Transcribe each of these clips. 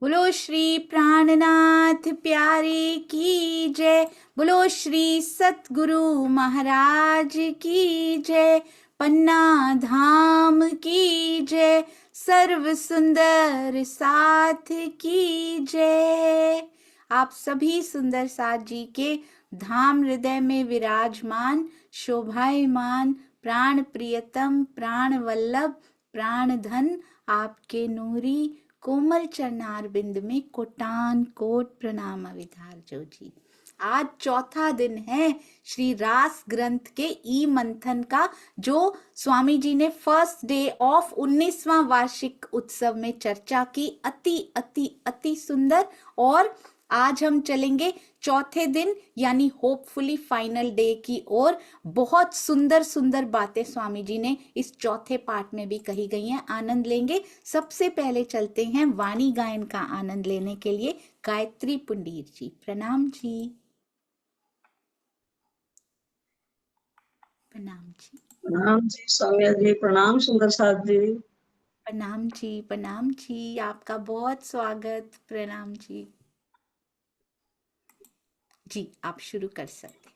बोलो श्री प्राणनाथ प्यारे की जय। बोलो श्री सतगुरु महाराज की जय। पन्ना धाम की जय। सर्व सुंदर साथ की जय। आप सभी सुंदर साथ जी के धाम हृदय में विराजमान शोभायमान प्राण प्रियतम प्राण वल्लभ प्राण धन आपके नूरी कोमल चरणार बिंद में कोटान कोट प्रणाम अविधार जो जी। आज चौथा दिन है श्री रास ग्रंथ के ई मंथन का, जो स्वामी जी ने फर्स्ट डे ऑफ 19वां वार्षिक उत्सव में चर्चा की। अति अति अति सुंदर। और आज हम चलेंगे चौथे दिन यानी होपफुली फाइनल डे की ओर। बहुत सुंदर सुंदर बातें स्वामी जी ने इस चौथे पार्ट में भी कही गई हैं, आनंद लेंगे। सबसे पहले चलते हैं वाणी गायन का आनंद लेने के लिए। गायत्री पुंडीर जी, प्रणाम जी। प्रणाम जी। प्रणाम जी सौम्या जी, प्रणाम सुंदर साथ जी। प्रणाम जी, प्रणाम जी, आपका बहुत स्वागत। प्रणाम जी। जी आप शुरू कर सकते।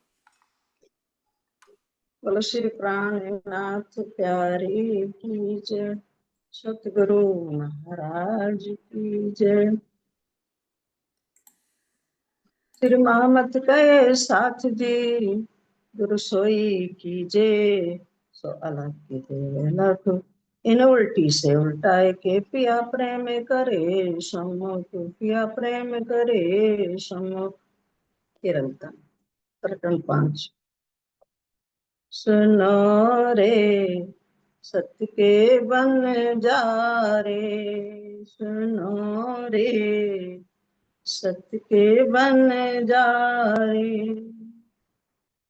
बोलो श्री प्राणनाथ प्यारे की जय, सतगुरु महाराज की जय। श्री महामत कहे साथ जी, गुरु सोई की जय। सो अलग की दे अलग, इन उल्टी से उल्टाए के पिया प्रेम करे सम्मुख, पिया प्रेम करे सम्मुख। कीर्तन प्रकरण 5। सुनो रे सत्य के बन जा रे, सुनो रे सत्य के बन जा रे।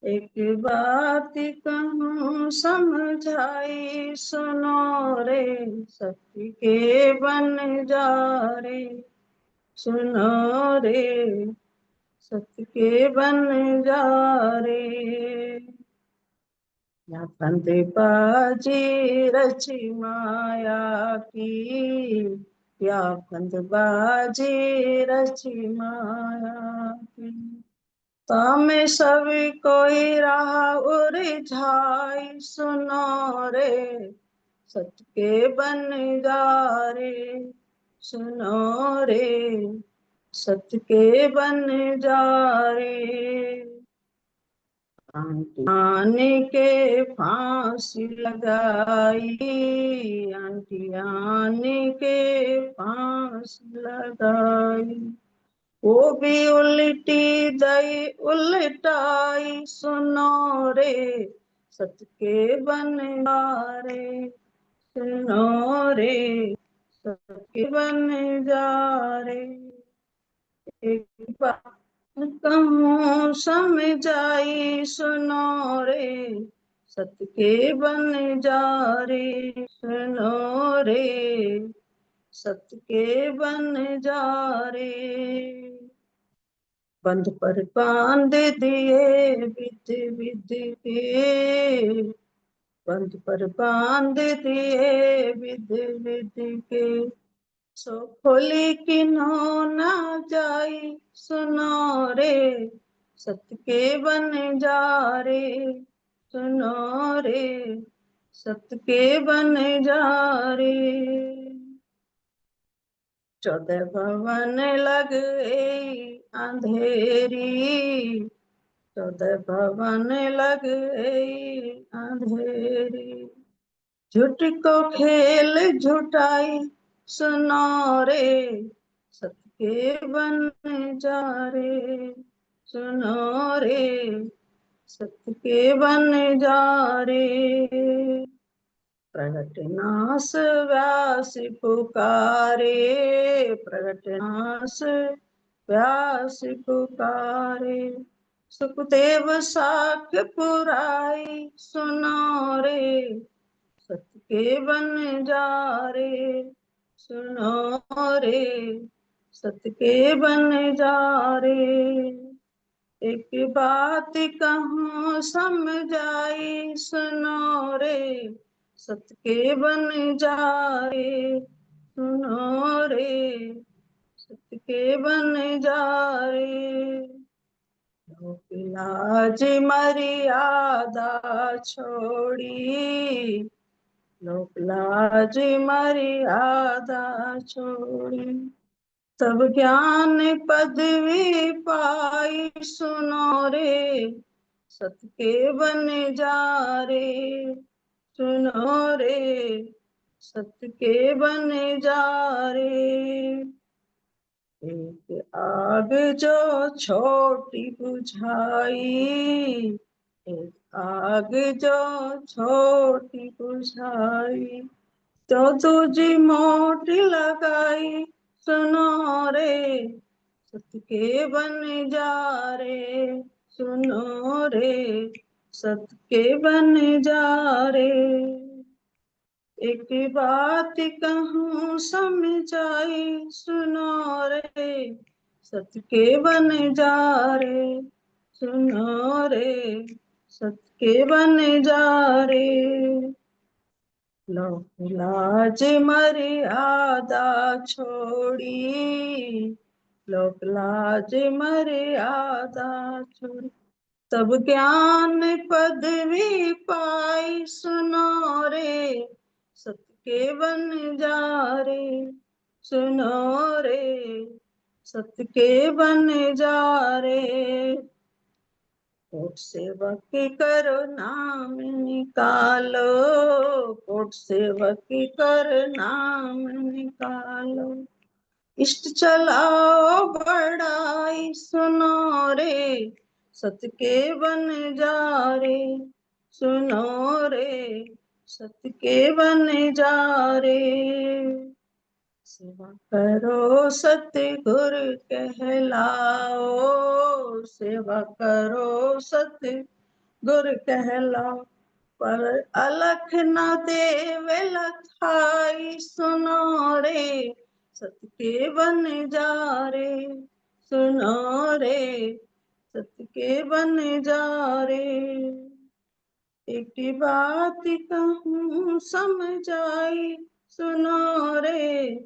एक बात कहूँ समझाई, सुनो रे सत्य के बन जा रे, सुनो रे सत्य के बन जा रे। या फंदे बाजी रची माया की, या फंद बाजी रची माया की। तामे सभी कोई रहा उलझाई, सुनो रे सत्य के बन जा रे, सुनो रे सत्य के बन जा रे। आने के फांसी लगाई, आंटी आने के फांसी लगाई। वो भी उल्टी दई उल्टाई, सुनो रे सत्य के बन जा रे, सुनो रे सत्य के बन जा रे। एक बात कहूँ समझाई, सुनो रे सत्य के बन जा रे, सुनो रे सत्य के बन जा रे। बंध पर बांध दिए विध विध के, बंध पर बांध दिए विध विध के। सो खोली किन्हो ना जाई, सुनो रे सत्य के बन जा रे, सुनो रे सत्य के बन जा रे। 14 भवन लगे अंधेरी, 14 भवन लगे अंधेरी। झूठ को खेल झूठाई, सुनो रे सत्य के बन जा रे, सुनो रे सत्य के बन जा रे। प्रगट नास व्यास पुकारे, प्रगट नास व्यास पुकारे। सुखदेव साख पुराई, सुनो रे सत्य के बन जा रे, सुनो रे सत्य के बन जा रे। एक बात कहूँ समझाई, सुनो रे सत्य के बन जा रे, सुनो रे के बन जा रे। लोक लाज मर्यादा छोड़ी, लोक लाज मर्यादा छोड़ी, तब ज्ञान पदवी पाई सुनो रे, सत के बन जा रे, सुनो रे, सत के बन जा रे। एक आग जो छोटी बुझाई, एक आग जो छोटी बुझाई, तो तुझी मोटी लगाई सुनो रे, सत के बन जा रे, सुनो रे, सत के बन जा रे। एक बात कहूँ समझाई सुनो रे, सत के बन जा रे, सुनो रे, सत के बन जा रे। लोक लाज मर्यादा छोड़ी, लोक लाज मर्यादा छोड़ी, तब ज्ञान पदवी पाई सुनो रे, सत के बन जा रे, सुनो रे, सत के बन जा रे। कोट सेवक करो नाम निकालो, कोट सेवक कर नाम निकालो, इष्ट चलाओ बड़ाई सुनो रे, सत के बन जा रे, सुनो रे, सत के बन जा रे। सेवा करो सतगुरु कहलाओ, सेवा करो सतगुरु कहलाओ, पर अलख न देवे लखाई सुनो रे, सत के बन जा रे, सुनो रे, सत के बन जा रे। एक बात कहूँ समझाई सुनो रे,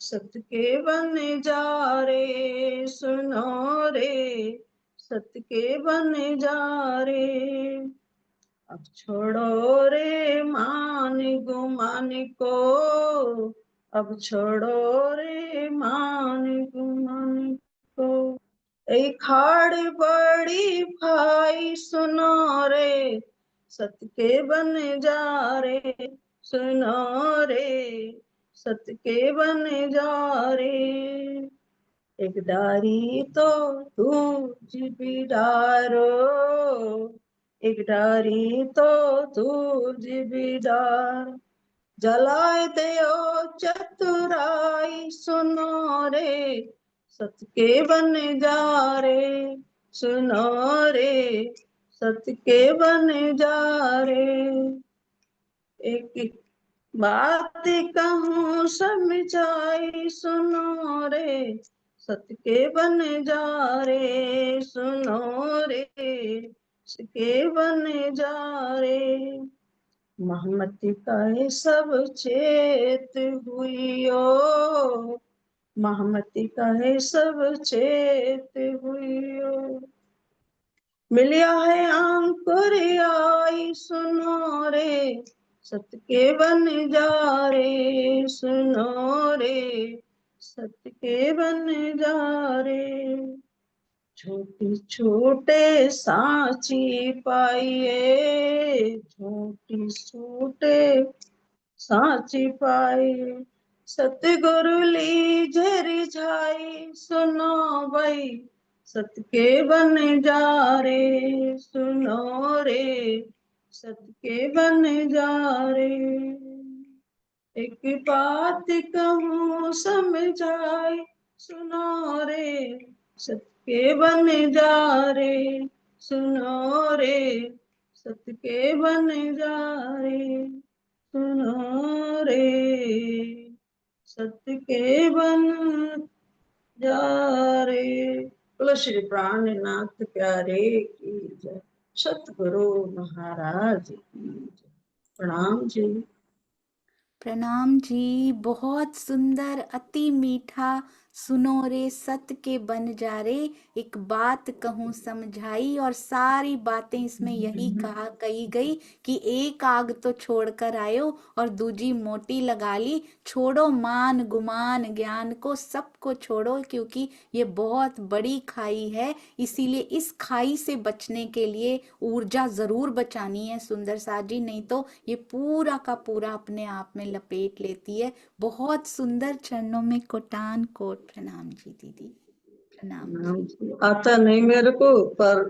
सत के बन जा रे, सुनो रे, सत के बन जा रे। अब छोड़ो रे मान गुमान को, अब छोड़ो रे मान गुमान को, एक खाड़ बड़ी भाई सुनो रे, सत के बन जा रे, सुनो रे, सत के बन जा रे। एक डारी तो दूज बिडारो, एक डारी तो दूज बिडार, जलाए दो चतुराई सुनो रे, सत के बन जा रे, सुनो रे, सत के बन जा रे। एक बात कहूँ समझाई सुनो रे, सत के बन जा रे, सुनो रे, सत के बन जा रे। महमति कहे सब चेत हुइयो, महमति कहे सब चेत हुइयो, मिलिया है अंकुर आई सुनो रे, सत के बन जा रे, सुनो रे, सत के बन जा रे। छोटी छोटे सांची पाइए, छोटी छोटे सांची पाइए, सतगुरु लीजे रिझाई सुनो भाई, सत के बन जा रे, सुनो रे, सत के बन जा रे। एक बात कहूँ समझाई सुनो रे, सत के बन जा रे, सुनो रे, सत के बन जा रे, सुनो रे, सत के बन जा रे। बोलो श्री प्राणनाथ प्यारे की जय, सतगुरु महाराज की जय। प्रणाम जी। प्रणाम जी। बहुत सुंदर, अति मीठा सुनो रे सत के बन जा रे, एक बात कहूँ समझाई। और सारी बातें इसमें यही कही गई कि एक आग तो छोड़कर आयो और दूजी मोटी लगा ली। छोड़ो मान गुमान ज्ञान को, सबको छोड़ो, क्योंकि ये बहुत बड़ी खाई है। इसीलिए इस खाई से बचने के लिए ऊर्जा जरूर बचानी है सुंदर साथ जी, नहीं तो ये पूरा का पूरा अपने आप में लपेट लेती है। बहुत सुंदर, चरणों में कोटान कोट प्रणाम जी दीदी, प्रणाम जी। आता नहीं मेरे को, पर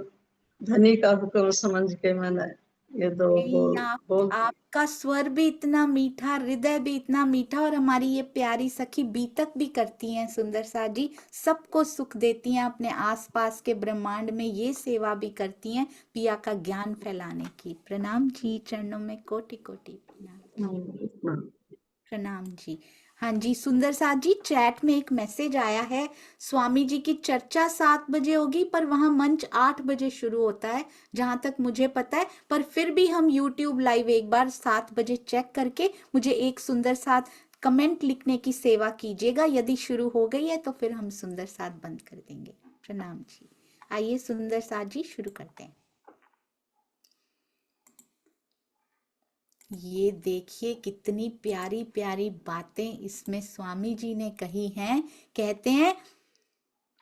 धनी का हुक्म समझ के मैंने ये दो नहीं, बोल आपका स्वर भी इतना मीठा, हृदय भी इतना मीठा, और हमारी ये प्यारी सखी बीतक भी करती हैं सुंदर सा जी, सबको सुख देती हैं, अपने आसपास के ब्रह्मांड में ये सेवा भी करती हैं पिया का ज्ञान फैलाने की। प्रणाम जी, चरणों में कोटि कोटि प्रणाम, प्रणाम जी। हाँ जी सुंदर साथ जी, चैट में एक मैसेज आया है, स्वामी जी की चर्चा 7 बजे होगी, पर वहां मंच 8 बजे शुरू होता है जहां तक मुझे पता है। पर फिर भी हम यूट्यूब लाइव एक बार 7 बजे चेक करके मुझे एक सुंदर साथ कमेंट लिखने की सेवा कीजिएगा। यदि शुरू हो गई है तो फिर हम सुंदर साथ बंद कर देंगे। प्रणाम जी। आइए सुंदर साथ जी शुरू करते हैं। ये देखिए कितनी प्यारी प्यारी बातें इसमें स्वामी जी ने कही हैं। कहते हैं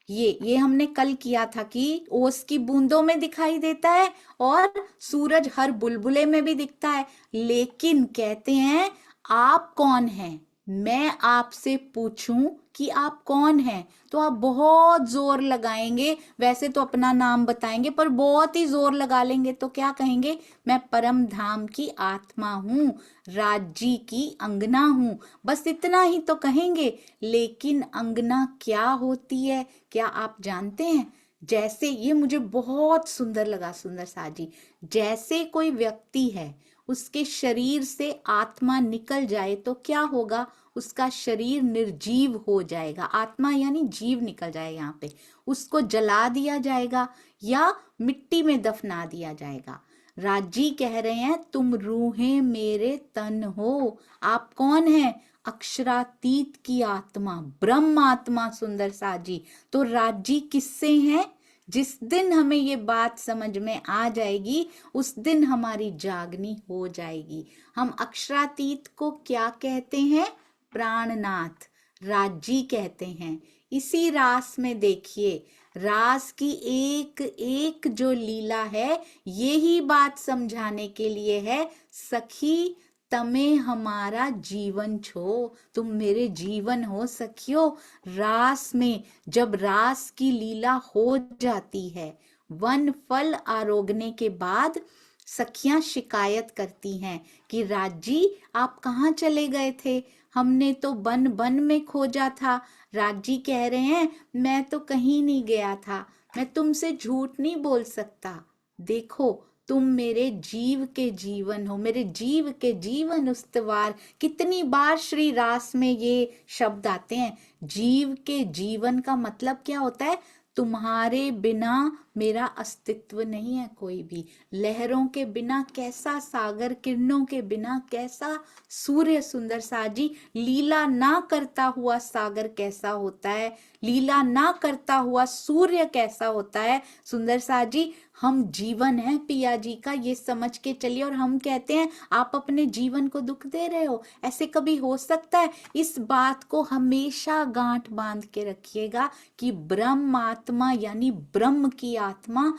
ये हमने कल किया था कि ओस की बूंदों में दिखाई देता है और सूरज हर बुलबुले में भी दिखता है, लेकिन कहते हैं आप कौन हैं, मैं आपसे पूछूं कि आप कौन हैं, तो आप बहुत जोर लगाएंगे, वैसे तो अपना नाम बताएंगे पर बहुत ही जोर लगा लेंगे, तो क्या कहेंगे, मैं परम धाम की आत्मा हूँ, राज्य की अंगना हूँ, बस इतना ही तो कहेंगे। लेकिन अंगना क्या होती है, क्या आप जानते हैं? जैसे ये मुझे बहुत सुंदर लगा सुंदर साजी, जैसे कोई व्यक्ति है, उसके शरीर से आत्मा निकल जाए तो क्या होगा, उसका शरीर निर्जीव हो जाएगा, आत्मा यानी जीव निकल जाए, यहाँ पे उसको जला दिया जाएगा या मिट्टी में दफना दिया जाएगा। राजी कह रहे हैं तुम रूहें मेरे तन हो, आप कौन हैं, अक्षरातीत की आत्मा, ब्रह्म आत्मा सुंदर साजी। तो राजी किससे हैं? जिस दिन हमें ये बात समझ में आ जाएगी उस दिन हमारी जागनी हो जाएगी। हम अक्षरातीत को क्या कहते हैं? प्राणनाथ, राजी कहते हैं। इसी रास में देखिए, रास की एक एक जो लीला है, यही बात समझाने के लिए है, सखी तमे हमारा जीवन छो, तुम मेरे जीवन हो सखियो। रास में जब रास की लीला हो जाती है, वन फल आरोगने के बाद सखियां शिकायत करती हैं कि राजी आप कहाँ चले गए थे, हमने तो बन बन में खोजा था। राजी कह रहे हैं मैं तो कहीं नहीं गया था, मैं तुमसे झूठ नहीं बोल सकता, देखो तुम मेरे जीव के जीवन हो, मेरे जीव के जीवन उस्तवार। कितनी बार श्री रास में ये शब्द आते हैं। जीव के जीवन का मतलब क्या होता है? तुम्हारे बिना मेरा अस्तित्व नहीं है कोई भी। लहरों के बिना कैसा सागर, किरणों के बिना कैसा सूर्य, सुंदर साजी लीला ना करता हुआ सागर कैसा होता है, लीला ना करता हुआ सूर्य कैसा होता है। सुंदर साजी हम जीवन है पिया जी का, ये समझ के चलिए। और हम कहते हैं आप अपने जीवन को दुख दे रहे हो, ऐसे कभी हो सकता है? इस बात को हमेशा गांठ बांध के रखिएगा कि ब्रह्म आत्मा यानी ब्रह्म की आत्मा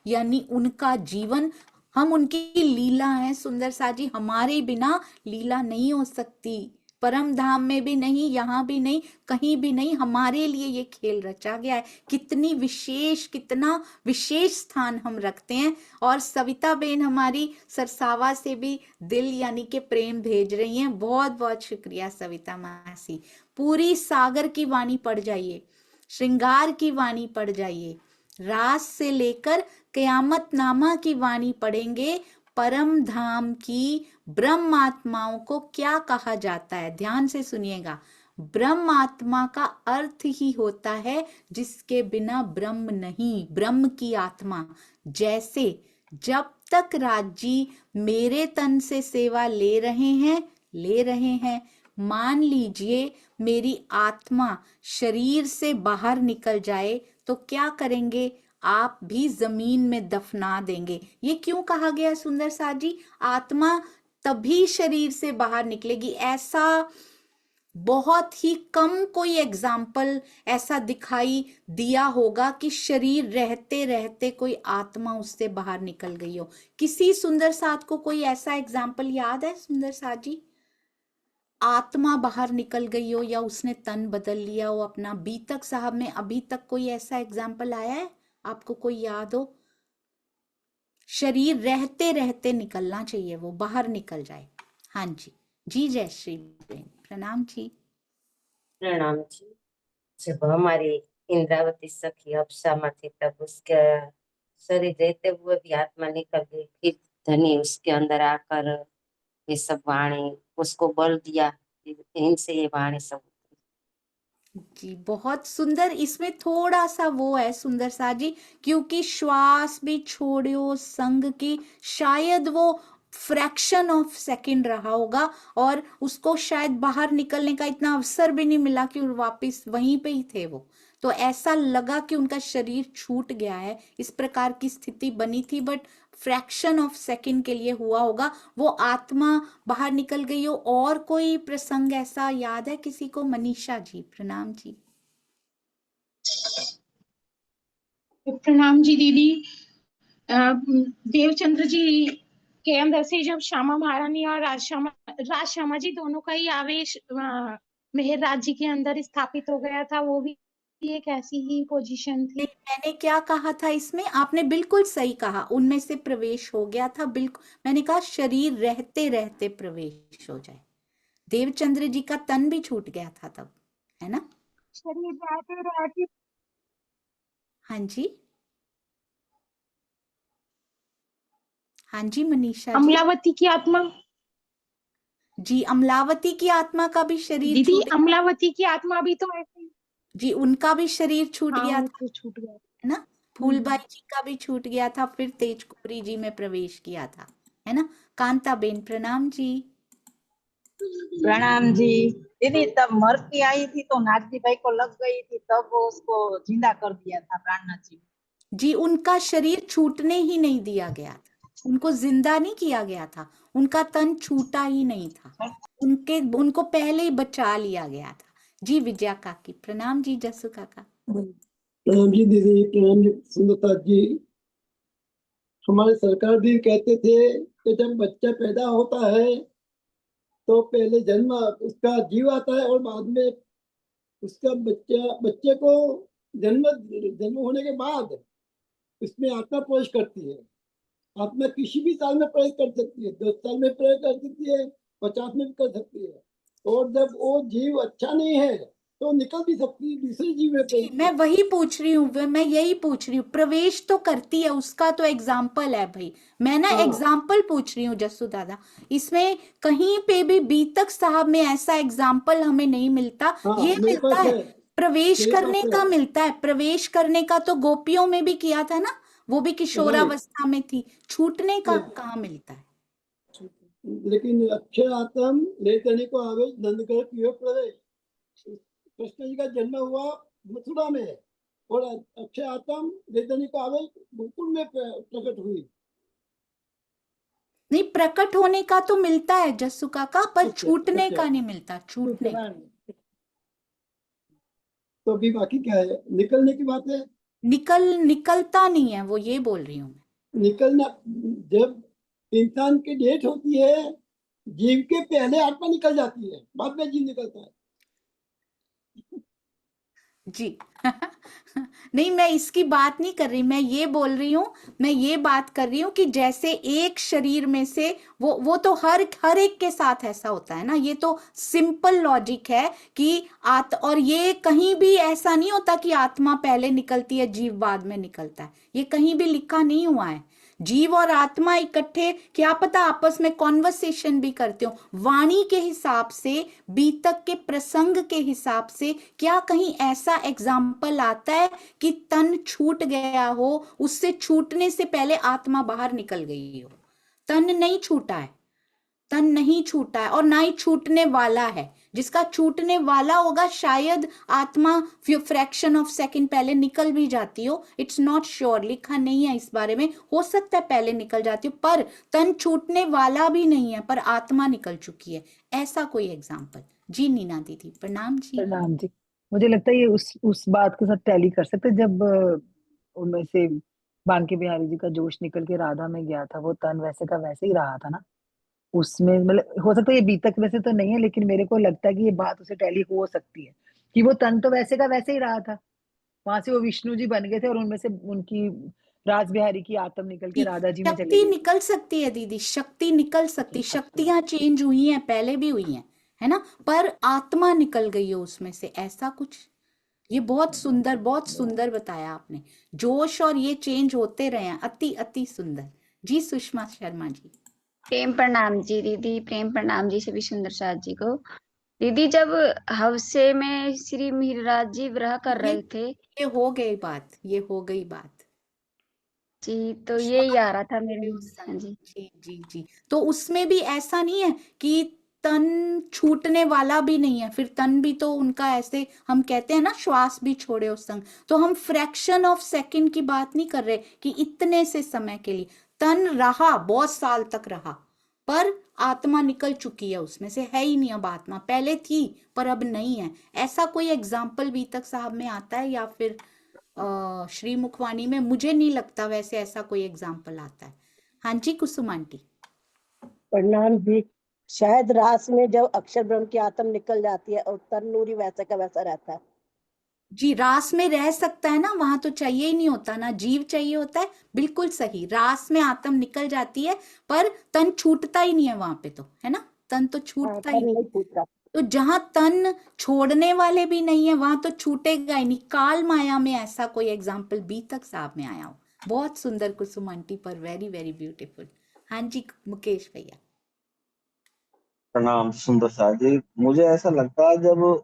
यानी उनका जीवन, हम उनकी लीला है सुंदर साजी, हमारे बिना लीला नहीं हो सकती, परम धाम में भी नहीं, यहाँ भी नहीं, कहीं भी नहीं, हमारे लिए ये खेल रचा गया है। कितनी विशेष, कितना विशेष स्थान हम रखते हैं। और सविता बेन हमारी सरसावा से भी दिल यानी के प्रेम भेज रही हैं, बहुत बहुत शुक्रिया सविता मासी। पूरी सागर की वाणी पढ़ जाइए, श्रृंगार की वाणी पढ़ जाइए, रास से लेकर कयामत नामा की वाणी पढ़ेंगे। परम धाम की ब्रह्म आत्माओं को क्या कहा जाता है? ध्यान से सुनिएगा। ब्रह्म आत्मा का अर्थ ही होता है जिसके बिना ब्रह्म नहीं, ब्रह्म की आत्मा। जैसे जब तक राजी मेरे तन से सेवा ले रहे हैं, मान लीजिए मेरी आत्मा शरीर से बाहर निकल जाए तो क्या करेंगे? आप भी जमीन में दफना देंगे। ये क्यों कहा गया सुंदर साथ जी? आत्मा तभी शरीर से बाहर निकलेगी। ऐसा बहुत ही कम कोई एग्जाम्पल ऐसा दिखाई दिया होगा कि शरीर रहते रहते कोई आत्मा उससे बाहर निकल गई हो। किसी सुंदर साथ को कोई ऐसा एग्जाम्पल याद है सुंदर साथ जी? आत्मा बाहर निकल गई हो या उसने तन बदल लिया हो अपना। बीतक साहब में अभी तक कोई ऐसा एग्जाम्पल आया है आपको, कोई याद हो? शरीर रहते रहते निकलना चाहिए, वो बाहर निकल जाए। हाँ जी जी, जय श्री बहन, प्रणाम जी। प्रणाम जी। जब हमारी इंद्रावती सखी अप्सरा थी तब उसके शरीर रहते हुए भी आत्मा निकल गई, फिर धनी उसके अंदर आकर ये सब वाणी उसको बल दिया, इनसे ये वाणी सब जी बहुत सुंदर। इसमें थोड़ा सा वो है सुंदर सा जी, क्योंकि श्वास भी छोड़ो संग की, शायद वो फ्रैक्शन ऑफ सेकंड रहा होगा और उसको शायद बाहर निकलने का इतना अवसर भी नहीं मिला कि वापस वहीं पे ही थे वो। तो ऐसा लगा कि उनका शरीर छूट गया है, इस प्रकार की स्थिति बनी थी, बट फ्रैक्शन ऑफ सेकंड के लिए हुआ होगा, वो आत्मा बाहर निकल गई हो। और कोई प्रसंग ऐसा याद है किसी को? मनीषा जी, प्रणाम जी। प्रणाम जी दीदी। देवचंद्र जी के अंदर से जब श्यामा महारानी और राज श्यामा जी दोनों का ही आवेश मेहरराज जी के अंदर स्थापित हो गया था, वो भी एक ऐसी ही पोजीशन थी। मैंने क्या कहा था इसमें? आपने बिल्कुल सही कहा, उनमें से प्रवेश हो गया था। बिल्कुल मैंने कहा शरीर रहते रहते प्रवेश हो जाए। देवचंद्र जी का तन भी छूट गया था तब, है ना? शरीर रहते रहते। हाँ जी, हाँ जी मनीषा जी। अमलावती की आत्मा, जी अमलावती की आत्मा का भी शरीर दीदी छूट, अमलावती की आत्मा भी तो ऐसे। जी उनका भी शरीर छूट हाँ गया वो था, तो छूट गया। है ना? फूलबाई जी का भी छूट गया था, फिर तेजकुमारी जी में प्रवेश किया था, है ना? कांता बेन, प्रणाम जी। प्रणाम जी। दीदी तब मरती आई थी तो नागजी भाई को लग गई थी, तब वो उसको जिंदा कर दिया था प्राणनाथ जी। जी उनका शरीर छूटने ही नहीं दिया गया था, उनको जिंदा नहीं किया गया था, उनका तन छूटा ही नहीं था, उनको पहले ही बचा लिया गया था। जी विजया काकी, प्रणाम जी। जसु काका, प्रणाम जी दीदी, प्रणाम जी सुंदरता जी। हमारे सरकार भी कहते थे कि जब बच्चा पैदा होता है तो पहले जन्म उसका जीव आता है और बाद में उसका बच्चे को जन्म जन्म होने के बाद उसमें आत्मा प्रवेश करती है। आत्मा किसी भी साल में प्रवेश कर सकती है, 10 साल में प्रवेश कर सकती है, 50 में भी कर सकती है। और जब वो जीव अच्छा नहीं है तो निकल भी सकती है, दूसरे जीव में प्रवेश। मैं वही पूछ रही हूँ, मैं यही पूछ रही हूँ, प्रवेश तो करती है, उसका तो एग्जाम्पल है भाई। मैं ना एग्जाम्पल पूछ रही हूँ जस्सू दादा, इसमें कहीं पे भी बीतक साहब में ऐसा एग्जाम्पल हमें नहीं मिलता। ये मेरे मिलता पास है प्रवेश मेरे करने पास का, मिलता है प्रवेश करने का, तो गोपियों में भी किया था ना, वो भी किशोरावस्था में थी। छूटने का कहाँ मिलता है? लेकिन अक्षय आत्म ले करने को आवेश नंद कर पियो प्रवेश। कृष्ण जी का जन्म हुआ मथुरा में और अक्षय आत्म ले करने को आवेश गोकुल में प्रकट हुई। नहीं, प्रकट होने का तो मिलता है जस्सू काका, पर छूटने अच्छा। का नहीं मिलता, छूटने का। तो अभी बाकी क्या है? निकलने की बात है। निकलता नहीं है वो, ये बोल रही हूँ मैं। निकलना, जब इंसान की डेथ होती है, जीव के पहले आत्मा निकल जाती है, बाद में जीव निकलता है। जी नहीं, मैं इसकी बात नहीं कर रही, मैं ये बोल रही हूँ, मैं ये बात कर रही हूँ कि जैसे एक शरीर में से वो तो हर एक के साथ ऐसा होता है ना, ये तो सिंपल लॉजिक है कि और ये कहीं भी ऐसा नहीं होता कि आत्मा पहले निकलती है जीव बाद में निकलता है, ये कहीं भी लिखा नहीं हुआ है। जीव और आत्मा इकट्ठे क्या पता आपस में कॉन्वर्सेशन भी करते हो, वाणी के हिसाब से, बीतक के प्रसंग के हिसाब से क्या कहीं ऐसा एग्जाम्पल आता है कि तन छूट गया हो, उससे छूटने से पहले आत्मा बाहर निकल गई हो? तन नहीं छूटा है, तन नहीं छूटा है और ना ही छूटने वाला है। जिसका छूटने वाला होगा शायद आत्मा फ्रैक्शन ऑफ सेकंड पहले निकल भी जाती हो, इट्स नॉट श्योर, लिखा नहीं है इस बारे में, हो सकता है पहले निकल जाती हो, पर तन छूटने वाला भी नहीं है, पर आत्मा निकल चुकी है, ऐसा कोई एग्जाम्पल। जी नीना दीदी प्रणाम जी। प्रणाम जी। मुझे लगता है ये उस बात के साथ टैली कर सकते हैं जब उनमें से बांके बिहारी जी का जोश निकल के राधा में गया था, वो तन वैसे का वैसे ही रहा था ना उसमें। मतलब हो सकता है ये बीतक वैसे तो नहीं है, लेकिन मेरे को लगता है कि ये बात उसे टैली हो सकती है कि वो तन तो वैसे का वैसे ही रहा था, वहां से वो विष्णु जी बन गए थे और उनमें से उनकी राज बिहारी की आत्म निकल के राधा जी में चली शक्ति गई। निकल सकती है दीदी, शक्ति निकल सकती, शक्तियां चेंज हुई हैं, पहले भी हुई हैं, है ना, पर आत्मा निकल गई है उसमें से, ऐसा कुछ। ये बहुत सुंदर बताया आपने, जोश और ये चेंज होते रहे हैं, अति अति सुंदर। जी सुषमा शर्मा जी। प्रेम प्रणाम जी दीदी, प्रेम प्रणाम जी सभी सुंदर साथ जी को। दीदी जब हवसे में श्री मिहिरराज जी विरह कर रहे थे ये हो गई बात, ये हो गई बात जी, तो यही आ रहा था मेरे उस हाँ जी। जी जी जी। तो उसमें भी ऐसा नहीं है कि तन छूटने वाला भी नहीं है, फिर तन भी तो उनका ऐसे हम कहते हैं ना श्वास भी छोड़े उस संग, तो हम फ्रैक्शन ऑफ सेकंड की बात नहीं कर रहे कि इतने से समय के लिए तन रहा, बहुत साल तक रहा, पर आत्मा निकल चुकी है उसमें से, है ही नहीं अब आत्मा, पहले थी पर अब नहीं है, ऐसा कोई एग्जाम्पल बीतक साहब में आता है या फिर श्री मुखवाणी में? मुझे नहीं लगता वैसे ऐसा कोई एग्जाम्पल आता है। हाँ जी कुसुम आंटी। प्रणाम जी। शायद रास में जब अक्षर ब्रह्म की आत्म निकल जाती है और तन्नूरी वैसा का वैसा रहता है। जी रास में रह सकता है ना, वहां तो चाहिए ही नहीं होता ना, जीव चाहिए होता है, बिल्कुल सही, रास में आत्म निकल जाती है पर तन छूटता ही नहीं है वहां पे, तो है ना, तन तो छूटता ही नहीं। छूटता। तो जहां तन छोड़ने वाले भी नहीं है वहां तो छूटेगा ही नहीं। काल माया में ऐसा कोई एग्जाम्पल बीतक साहब में आया हो? बहुत सुंदर कुसुम आंटी, पर वेरी वेरी ब्यूटीफुल। हाँ जी मुकेश भैया। प्रणाम सुंदर साह जी। मुझे ऐसा लगता है जब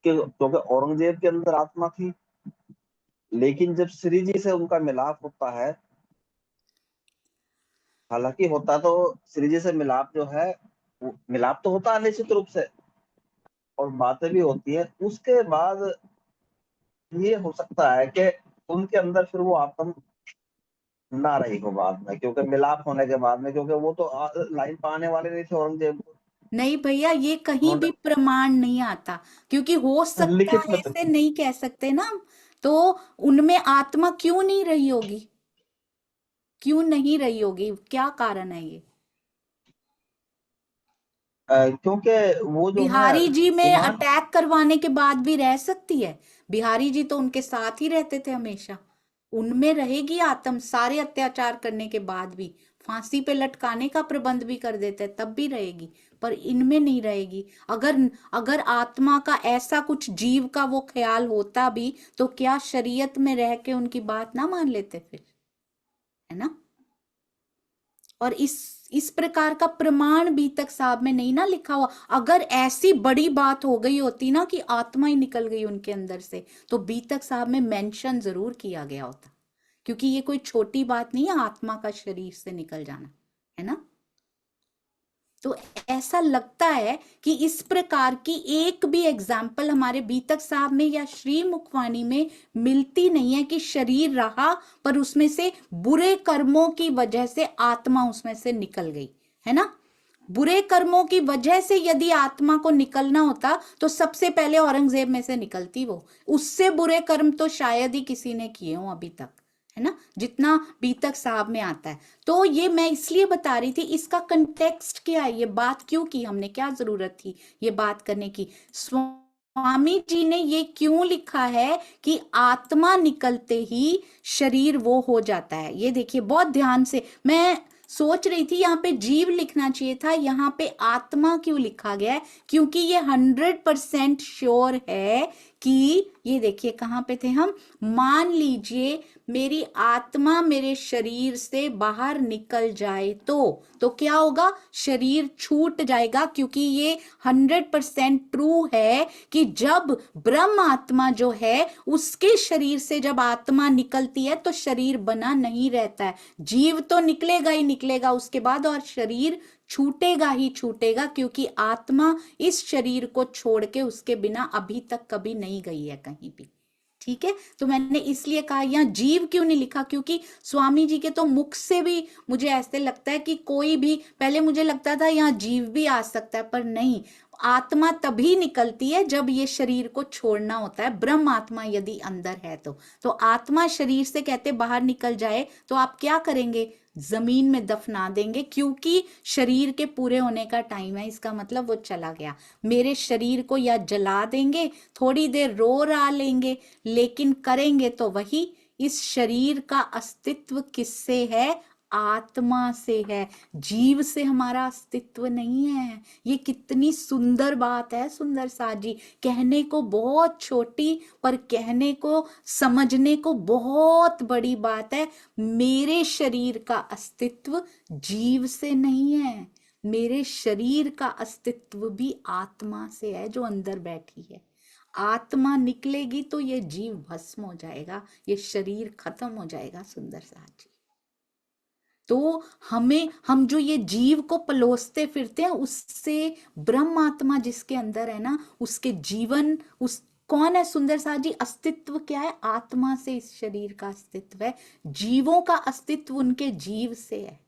क्योंकि औरंगजेब के अंदर आत्मा थी, लेकिन जब श्री जी से उनका मिलाप होता है, हालांकि होता तो श्री जी से मिलाप जो है, मिलाप तो होता है निश्चित रूप से और बातें भी होती है, उसके बाद ये हो सकता है कि उनके अंदर फिर वो आत्म ना रही हो बाद में, क्योंकि मिलाप होने के बाद में, क्योंकि वो तो लाइन पाने वाले नहीं थे औरंगजेब को। नहीं भैया ये कहीं भी प्रमाण नहीं आता, क्योंकि हो सकता लिखित है में ऐसे नहीं कह सकते ना, तो उनमें आत्मा क्यों नहीं रही होगी, क्यों नहीं रही होगी, क्या कारण है ये? क्योंकि वो जो बिहारी है जी में कुमार, अटैक करवाने के बाद भी रह सकती है, बिहारी जी तो उनके साथ ही रहते थे हमेशा, उनमें रहेगी आत्म, सारे अत्याचार करने के बाद भी, फांसी पे लटकाने का प्रबंध भी कर देते तब भी रहेगी, पर इनमें नहीं रहेगी। अगर आत्मा का ऐसा कुछ जीव का वो ख्याल होता भी तो क्या शरीयत में रह के उनकी बात ना मान लेते फिर, है ना? और इस प्रकार का प्रमाण बीतक साहब में नहीं ना लिखा हुआ। अगर ऐसी बड़ी बात हो गई होती ना कि आत्मा ही निकल गई उनके अंदर से, तो बीतक साहब में मेंशन जरूर किया गया होता, क्योंकि ये कोई छोटी बात नहीं है आत्मा का शरीर से निकल जाना, है ना? तो ऐसा लगता है कि इस प्रकार की एक भी एग्जाम्पल हमारे बीतक साहब में या श्री मुखवाणी में मिलती नहीं है कि शरीर रहा पर उसमें से बुरे कर्मों की वजह से आत्मा उसमें से निकल गई, है ना? बुरे कर्मों की वजह से यदि आत्मा को निकलना होता तो सबसे पहले औरंगजेब में से निकलती वो, उससे बुरे कर्म तो शायद ही किसी ने किए हो अभी तक, है ना, जितना बीतक साहब में आता है। तो ये मैं इसलिए बता रही थी, इसका कंटेक्स्ट क्या है, ये बात क्यों की हमने, क्या जरूरत थी ये बात करने की? स्वामी जी ने ये क्यों लिखा है कि आत्मा निकलते ही शरीर वो हो जाता है? ये देखिए बहुत ध्यान से, मैं सोच रही थी यहाँ पे जीव लिखना चाहिए था, यहाँ पे आत्मा क्यों लिखा गया है? क्योंकि ये 100% श्योर है कि, ये देखिए कहाँ पे थे हम, मान लीजिए मेरी आत्मा मेरे शरीर से बाहर निकल जाए तो क्या होगा? शरीर छूट जाएगा, क्योंकि ये 100% ट्रू है कि जब ब्रह्म आत्मा जो है उसके शरीर से जब आत्मा निकलती है तो शरीर बना नहीं रहता है, जीव तो निकलेगा ही निकलेगा उसके बाद और शरीर छूटेगा ही छूटेगा, क्योंकि आत्मा इस शरीर को छोड़ के उसके बिना अभी तक कभी नहीं गई है कहीं भी। ठीक है, तो मैंने इसलिए कहा यहाँ जीव क्यों नहीं लिखा, क्योंकि स्वामी जी के तो मुख से भी मुझे ऐसे लगता है कि कोई भी, पहले मुझे लगता था यहाँ जीव भी आ सकता है, पर नहीं, आत्मा तभी निकलती है जब ये शरीर को छोड़ना होता है। ब्रह्म आत्मा यदि अंदर है तो आत्मा शरीर से कहते बाहर निकल जाए तो आप क्या करेंगे, जमीन में दफना देंगे, क्योंकि शरीर के पूरे होने का टाइम है, इसका मतलब वो चला गया। मेरे शरीर को या जला देंगे, थोड़ी देर रो रहा लेंगे, लेकिन करेंगे तो वही। इस शरीर का अस्तित्व किससे है, आत्मा से है, जीव से हमारा अस्तित्व नहीं है। ये कितनी सुंदर बात है सुंदर साथ जी, कहने को बहुत छोटी पर कहने को समझने को बहुत बड़ी बात है। मेरे शरीर का अस्तित्व जीव से नहीं है, मेरे शरीर का अस्तित्व भी आत्मा से है जो अंदर बैठी है। आत्मा निकलेगी तो ये जीव भस्म हो जाएगा, ये शरीर खत्म हो जाएगा सुंदर साथ जी। तो हम जो ये जीव को पलोसते फिरते हैं, उससे ब्रह्म आत्मा जिसके अंदर है ना, उसके जीवन, उस कौन है सुंदर साथ जी, अस्तित्व क्या है, आत्मा से इस शरीर का अस्तित्व है। जीवों का अस्तित्व उनके जीव से है,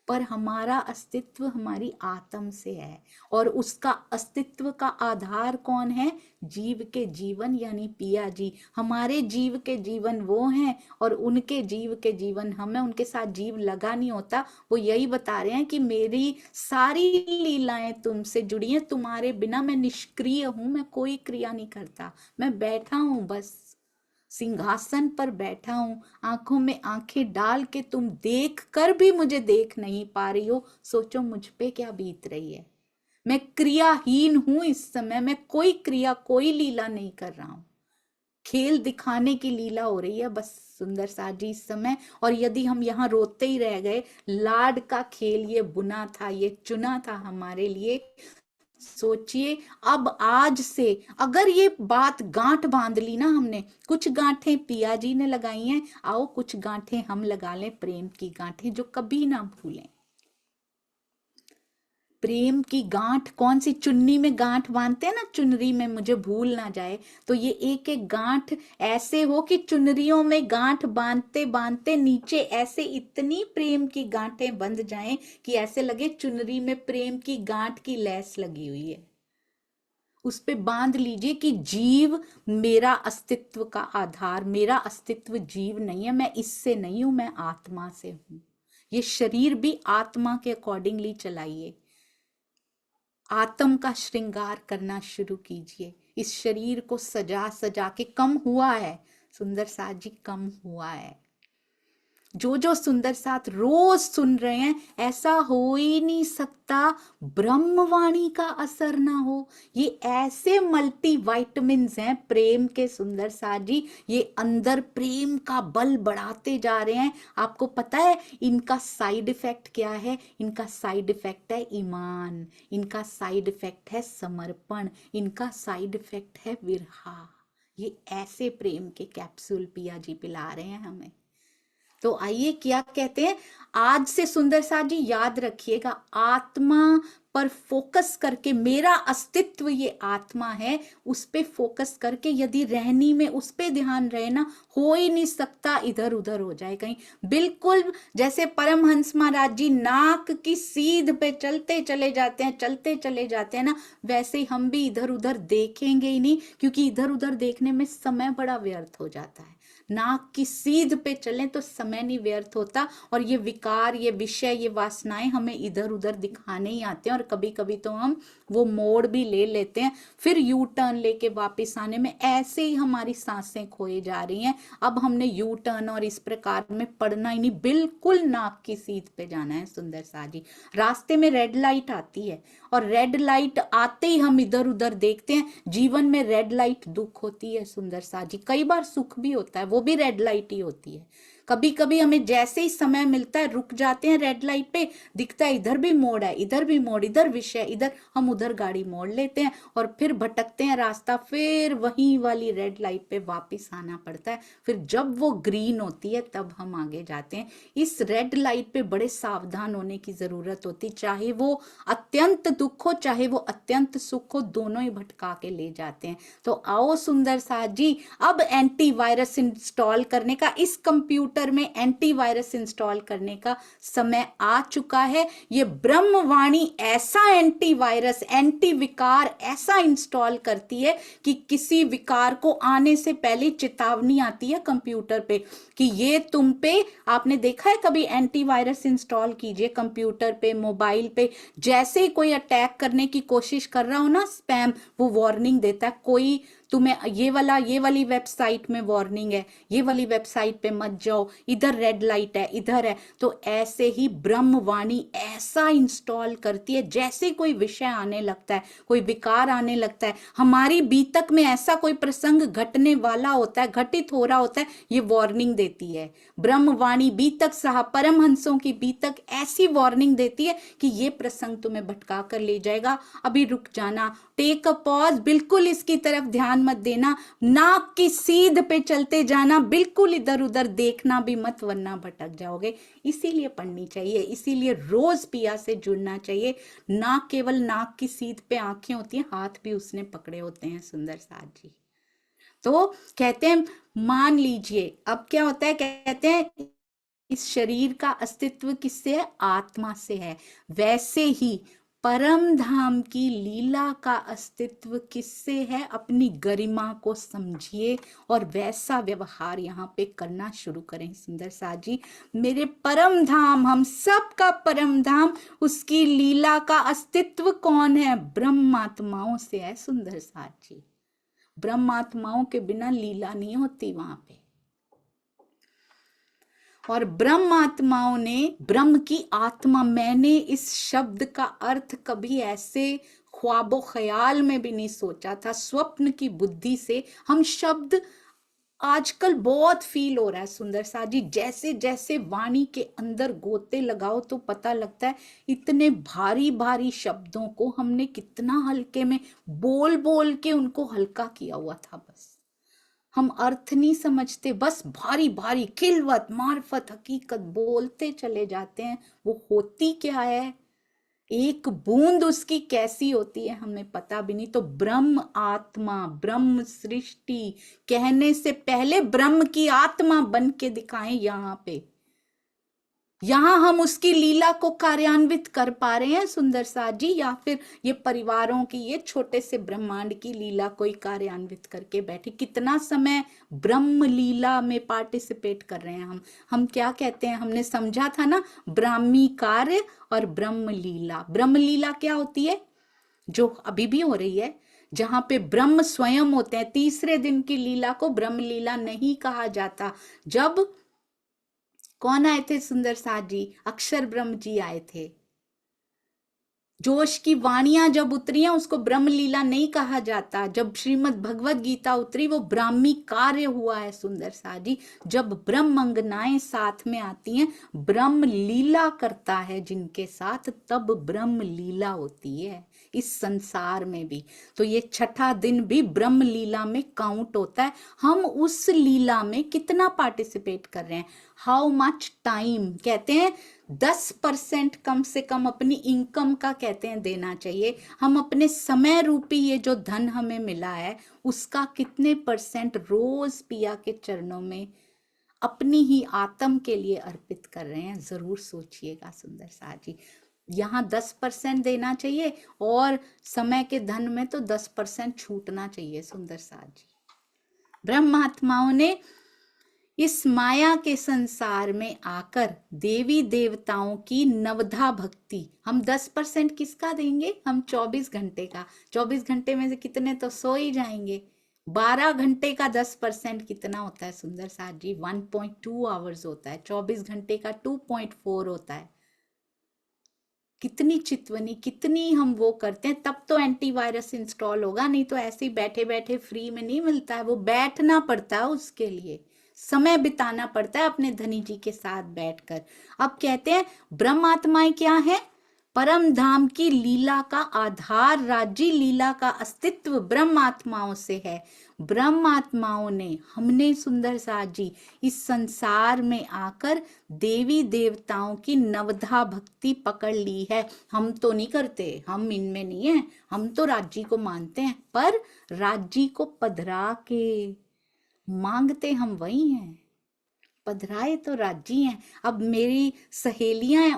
पर हमारा अस्तित्व हमारी आत्म से है, और उसका अस्तित्व का आधार कौन है, जीव के जीवन, यानी पिया जी। हमारे जीव के जीवन वो हैं और उनके जीव के जीवन हम हैं, उनके साथ जीव लगा नहीं होता। वो यही बता रहे हैं कि मेरी सारी लीलाएं तुमसे जुड़ी हैं, तुम्हारे बिना मैं निष्क्रिय हूं, मैं कोई क्रिया नहीं करता, मैं बैठा हूं, बस सिंहासन पर बैठा हूं, आंखों में आंखें डाल के तुम देख कर भी मुझे देख नहीं पा रही हो, सोचो मुझ पे क्या बीत रही है। मैं क्रियाहीन हूं इस समय, मैं कोई क्रिया कोई लीला नहीं कर रहा हूं, खेल दिखाने की लीला हो रही है बस सुंदर साथ जी इस समय। और यदि हम यहाँ रोते ही रह गए, लाड का खेल ये बुना था, ये चुना था हमारे लिए, सोचिए अब आज से अगर ये बात गांठ बांध ली ना हमने, कुछ गांठें पिया जी ने लगाई हैं, आओ कुछ गांठें हम लगा लें, प्रेम की गांठें जो कभी ना भूलें। प्रेम की गांठ कौन सी, चुन्नी में गांठ बांधते हैं ना, चुनरी में, मुझे भूल ना जाए, तो ये एक एक गांठ ऐसे हो कि चुनरियों में गांठ बांधते बांधते नीचे ऐसे इतनी प्रेम की गांठें बंध जाएं कि ऐसे लगे चुनरी में प्रेम की गांठ की लैस लगी हुई है। उस पे बांध लीजिए कि जीव मेरा अस्तित्व का आधार, मेरा अस्तित्व जीव नहीं है, मैं इससे नहीं हूं, मैं आत्मा से हूं। ये शरीर भी आत्मा के अकॉर्डिंगली चलाइए, आत्म का श्रृंगार करना शुरू कीजिए। इस शरीर को सजा सजा के, कम हुआ है सुंदर साथ जी, कम हुआ है। जो सुंदर साथ रोज सुन रहे हैं, ऐसा हो ही नहीं सकता ब्रह्मवाणी का असर ना हो। ये ऐसे मल्टी वाइटमिन्स हैं प्रेम के सुंदर साथ जी, ये अंदर प्रेम का बल बढ़ाते जा रहे हैं। आपको पता है इनका साइड इफेक्ट क्या है, इनका साइड इफेक्ट है ईमान, इनका साइड इफेक्ट है समर्पण, इनका साइड इफेक्ट है विरहा। ये ऐसे प्रेम के कैप्सूल पिया जी पिला रहे हैं हमें। तो आइए क्या कहते हैं, आज से सुंदर साथ जी याद रखिएगा, आत्मा पर फोकस करके, मेरा अस्तित्व ये आत्मा है, उस पे फोकस करके यदि रहनी में उस पे ध्यान रहे ना, हो ही नहीं सकता इधर उधर हो जाए कहीं। बिल्कुल जैसे परमहंस महाराज जी नाक की सीध पे चलते चले जाते हैं, चलते चले जाते हैं ना, वैसे ही हम भी इधर उधर देखेंगे ही नहीं, क्योंकि इधर उधर देखने में समय बड़ा व्यर्थ हो जाता है। नाक की सीध पे चलें तो समय नहीं व्यर्थ होता, और ये विकार, ये विषय, ये वासनाएं हमें इधर उधर दिखाने ही आते हैं, और कभी कभी तो हम वो मोड़ भी ले लेते हैं, फिर यू टर्न लेके वापस आने में ऐसे ही हमारी सांसें खोए जा रही हैं। अब हमने यू टर्न और इस प्रकार में पढ़ना ही नहीं, बिल्कुल नाक की सीध पे जाना है सुंदर साथ जी। रास्ते में रेड लाइट आती है, और रेड लाइट आते ही हम इधर उधर देखते हैं। जीवन में रेड लाइट दुख होती है सुंदर साथ जी, कई बार सुख भी होता है, वो भी रेड लाइट ही होती है। कभी कभी हमें जैसे ही समय मिलता है रुक जाते हैं रेड लाइट पे, दिखता है इधर भी मोड़ है, इधर भी मोड़, इधर विषय, इधर, हम उधर गाड़ी मोड़ लेते हैं और फिर भटकते हैं रास्ता, फिर वही वाली रेड लाइट पे वापस आना पड़ता है। फिर जब वो ग्रीन होती है तब हम आगे जाते हैं। इस रेड लाइट पे बड़े सावधान होने की जरूरत होती, चाहे वो अत्यंत दुख हो चाहे वो अत्यंत सुख हो, दोनों ही भटका के ले जाते हैं। तो आओ सुंदर साथ जी, अब एंटीवायरस इंस्टॉल करने का, इस कंप्यूटर में एंटीवायरस इंस्टॉल करने का समय आ चुका है। ये ब्रह्मवाणी ऐसा एंटीवायरस, एंटी विकार ऐसा इंस्टॉल करती है कि किसी विकार को आने से पहले चेतावनी आती है कंप्यूटर पे कि ये तुम पे, आपने देखा है कभी एंटीवायरस इंस्टॉल कीजिए कंप्यूटर पे, मोबाइल पे, जैसे ही कोई अटैक करने की कोशिश कर रहा हो ना, स्पैम, वो वार्निंग देता है, कोई तुम्हें ये वाली वेबसाइट में वार्निंग है, ये वाली वेबसाइट पे मत जाओ, इधर रेड लाइट है, इधर है। तो ऐसे ही ब्रह्मवाणी ऐसा इंस्टॉल करती है, जैसे कोई विषय आने लगता है, कोई विकार आने लगता है, हमारी बीतक में ऐसा कोई प्रसंग घटने वाला होता है, घटित हो रहा होता है, ये वार्निंग देती है ब्रह्मवाणी। बीतक साहब, परमहंसों की बीतक ऐसी वार्निंग देती है कि ये प्रसंग तुम्हें भटका कर ले जाएगा, अभी रुक जाना, टेक अ पॉज, बिल्कुल इसकी तरफ ध्यान मत देना, नाक की सीध पे चलते जाना, बिल्कुल इधर उधर देखना भी मत, वरना भटक जाओगे। इसीलिए पढ़नी चाहिए, इसीलिए रोज पिया से जुड़ना चाहिए। ना केवल नाक की सीध पे आंखें होती हैं, हाथ भी उसने पकड़े होते हैं सुंदर साथ जी। तो कहते हैं, मान लीजिए अब क्या होता है, कहते हैं इस शरीर का अस्तित्व किससे है? आत्मा से है। वैसे ही परम धाम की लीला का अस्तित्व किससे है? अपनी गरिमा को समझिए और वैसा व्यवहार यहाँ पे करना शुरू करें सुंदर साथ जी। मेरे परम धाम, हम सब का परम धाम, उसकी लीला का अस्तित्व कौन है? ब्रह्मात्माओं से है सुंदर साथ जी। ब्रह्मात्माओं के बिना लीला नहीं होती वहां पे। और ब्रह्मात्माओं ने, ब्रह्म की आत्मा, मैंने इस शब्द का अर्थ कभी ऐसे ख्वाबो ख्याल में भी नहीं सोचा था। स्वप्न की बुद्धि से हम शब्द आजकल बहुत फील हो रहा है सुंदर साथ जी, जैसे जैसे वाणी के अंदर गोते लगाओ तो पता लगता है इतने भारी भारी शब्दों को हमने कितना हल्के में बोल बोल के उनको हल्का किया हुआ था। बस हम अर्थ नहीं समझते, बस भारी भारी खिलवत मार्फत हकीकत बोलते चले जाते हैं। वो होती क्या है, एक बूंद उसकी कैसी होती है हमें पता भी नहीं। तो ब्रह्म आत्मा, ब्रह्म सृष्टि कहने से पहले ब्रह्म की आत्मा बन के दिखाएं यहाँ पे। यहाँ हम उसकी लीला को कार्यान्वित कर पा रहे हैं सुंदर साथ जी, या फिर ये परिवारों की, ये छोटे से ब्रह्मांड की लीला कोई कार्यान्वित करके बैठे? कितना समय ब्रह्म लीला में पार्टिसिपेट कर रहे हैं हम क्या कहते हैं, हमने समझा था ना, ब्राह्मी कार्य और ब्रह्म लीला। ब्रह्म लीला क्या होती है? जो अभी भी हो रही है, जहां पे ब्रह्म स्वयं होते हैं। तीसरे दिन की लीला को ब्रह्म लीला नहीं कहा जाता। जब कौन आए थे सुंदर साथ जी? अक्षर ब्रह्म जी आए थे। जोश की वाणियां जब उतरी हैं उसको ब्रह्म लीला नहीं कहा जाता। जब श्रीमद् भगवत गीता उतरी वो ब्राह्मी कार्य हुआ है सुंदर साथ जी। जब ब्रह्म अंगनाएं साथ में आती हैं, ब्रह्म लीला करता है जिनके साथ, तब ब्रह्म लीला होती है इस संसार में भी। तो ये छठा दिन भी ब्रह्म लीला में काउंट होता है। हम उस लीला में कितना पार्टिसिपेट कर रहे हैं? हाउ मच टाइम, कहते हैं 10% कम से कम अपनी इनकम का कहते हैं देना चाहिए। हम अपने समय रूपी ये जो धन हमें मिला है उसका कितने % रोज पिया के चरणों में अपनी ही आत्म के लिए अर्पित कर रहे हैं? जरूर सोचिएगा सुंदर साथ जी। यहाँ 10% देना चाहिए और समय के धन में तो 10% छूटना चाहिए सुंदर साथ जी। ब्रह्मात्माओं ने इस माया के संसार में आकर देवी देवताओं की नवधा भक्ति, हम 10% किसका देंगे? हम 24 घंटे का। 24 घंटे में से कितने तो सो ही जाएंगे। 12 घंटे का 10% कितना होता है सुंदर साथ जी? 1.2 आवर्स होता है। 24 घंटे का 2.4 होता है। कितनी चितवनी, कितनी हम वो करते हैं, तब तो एंटीवायरस इंस्टॉल होगा। नहीं तो ऐसे ही बैठे बैठे फ्री में नहीं मिलता है, वो बैठना पड़ता है उसके लिए। समय बिताना पड़ता है अपने धनी जी के साथ बैठकर। अब कहते हैं ब्रह्म आत्माएं क्या है? परम धाम की लीला का आधार, राज्य लीला का अस्तित्व ब्रह्म आत्माओं से है। ब्रह्म आत्माओं ने, हमने सुंदर साथ जी इस संसार में आकर देवी देवताओं की नवधा भक्ति पकड़ ली है। हम तो नहीं करते, हम इनमें नहीं है, हम तो राज्य को मानते हैं, पर राज्य को पधरा के मांगते हम वही हैं। पधराए तो राज्य हैं। अब मेरी सहेलियां हैं,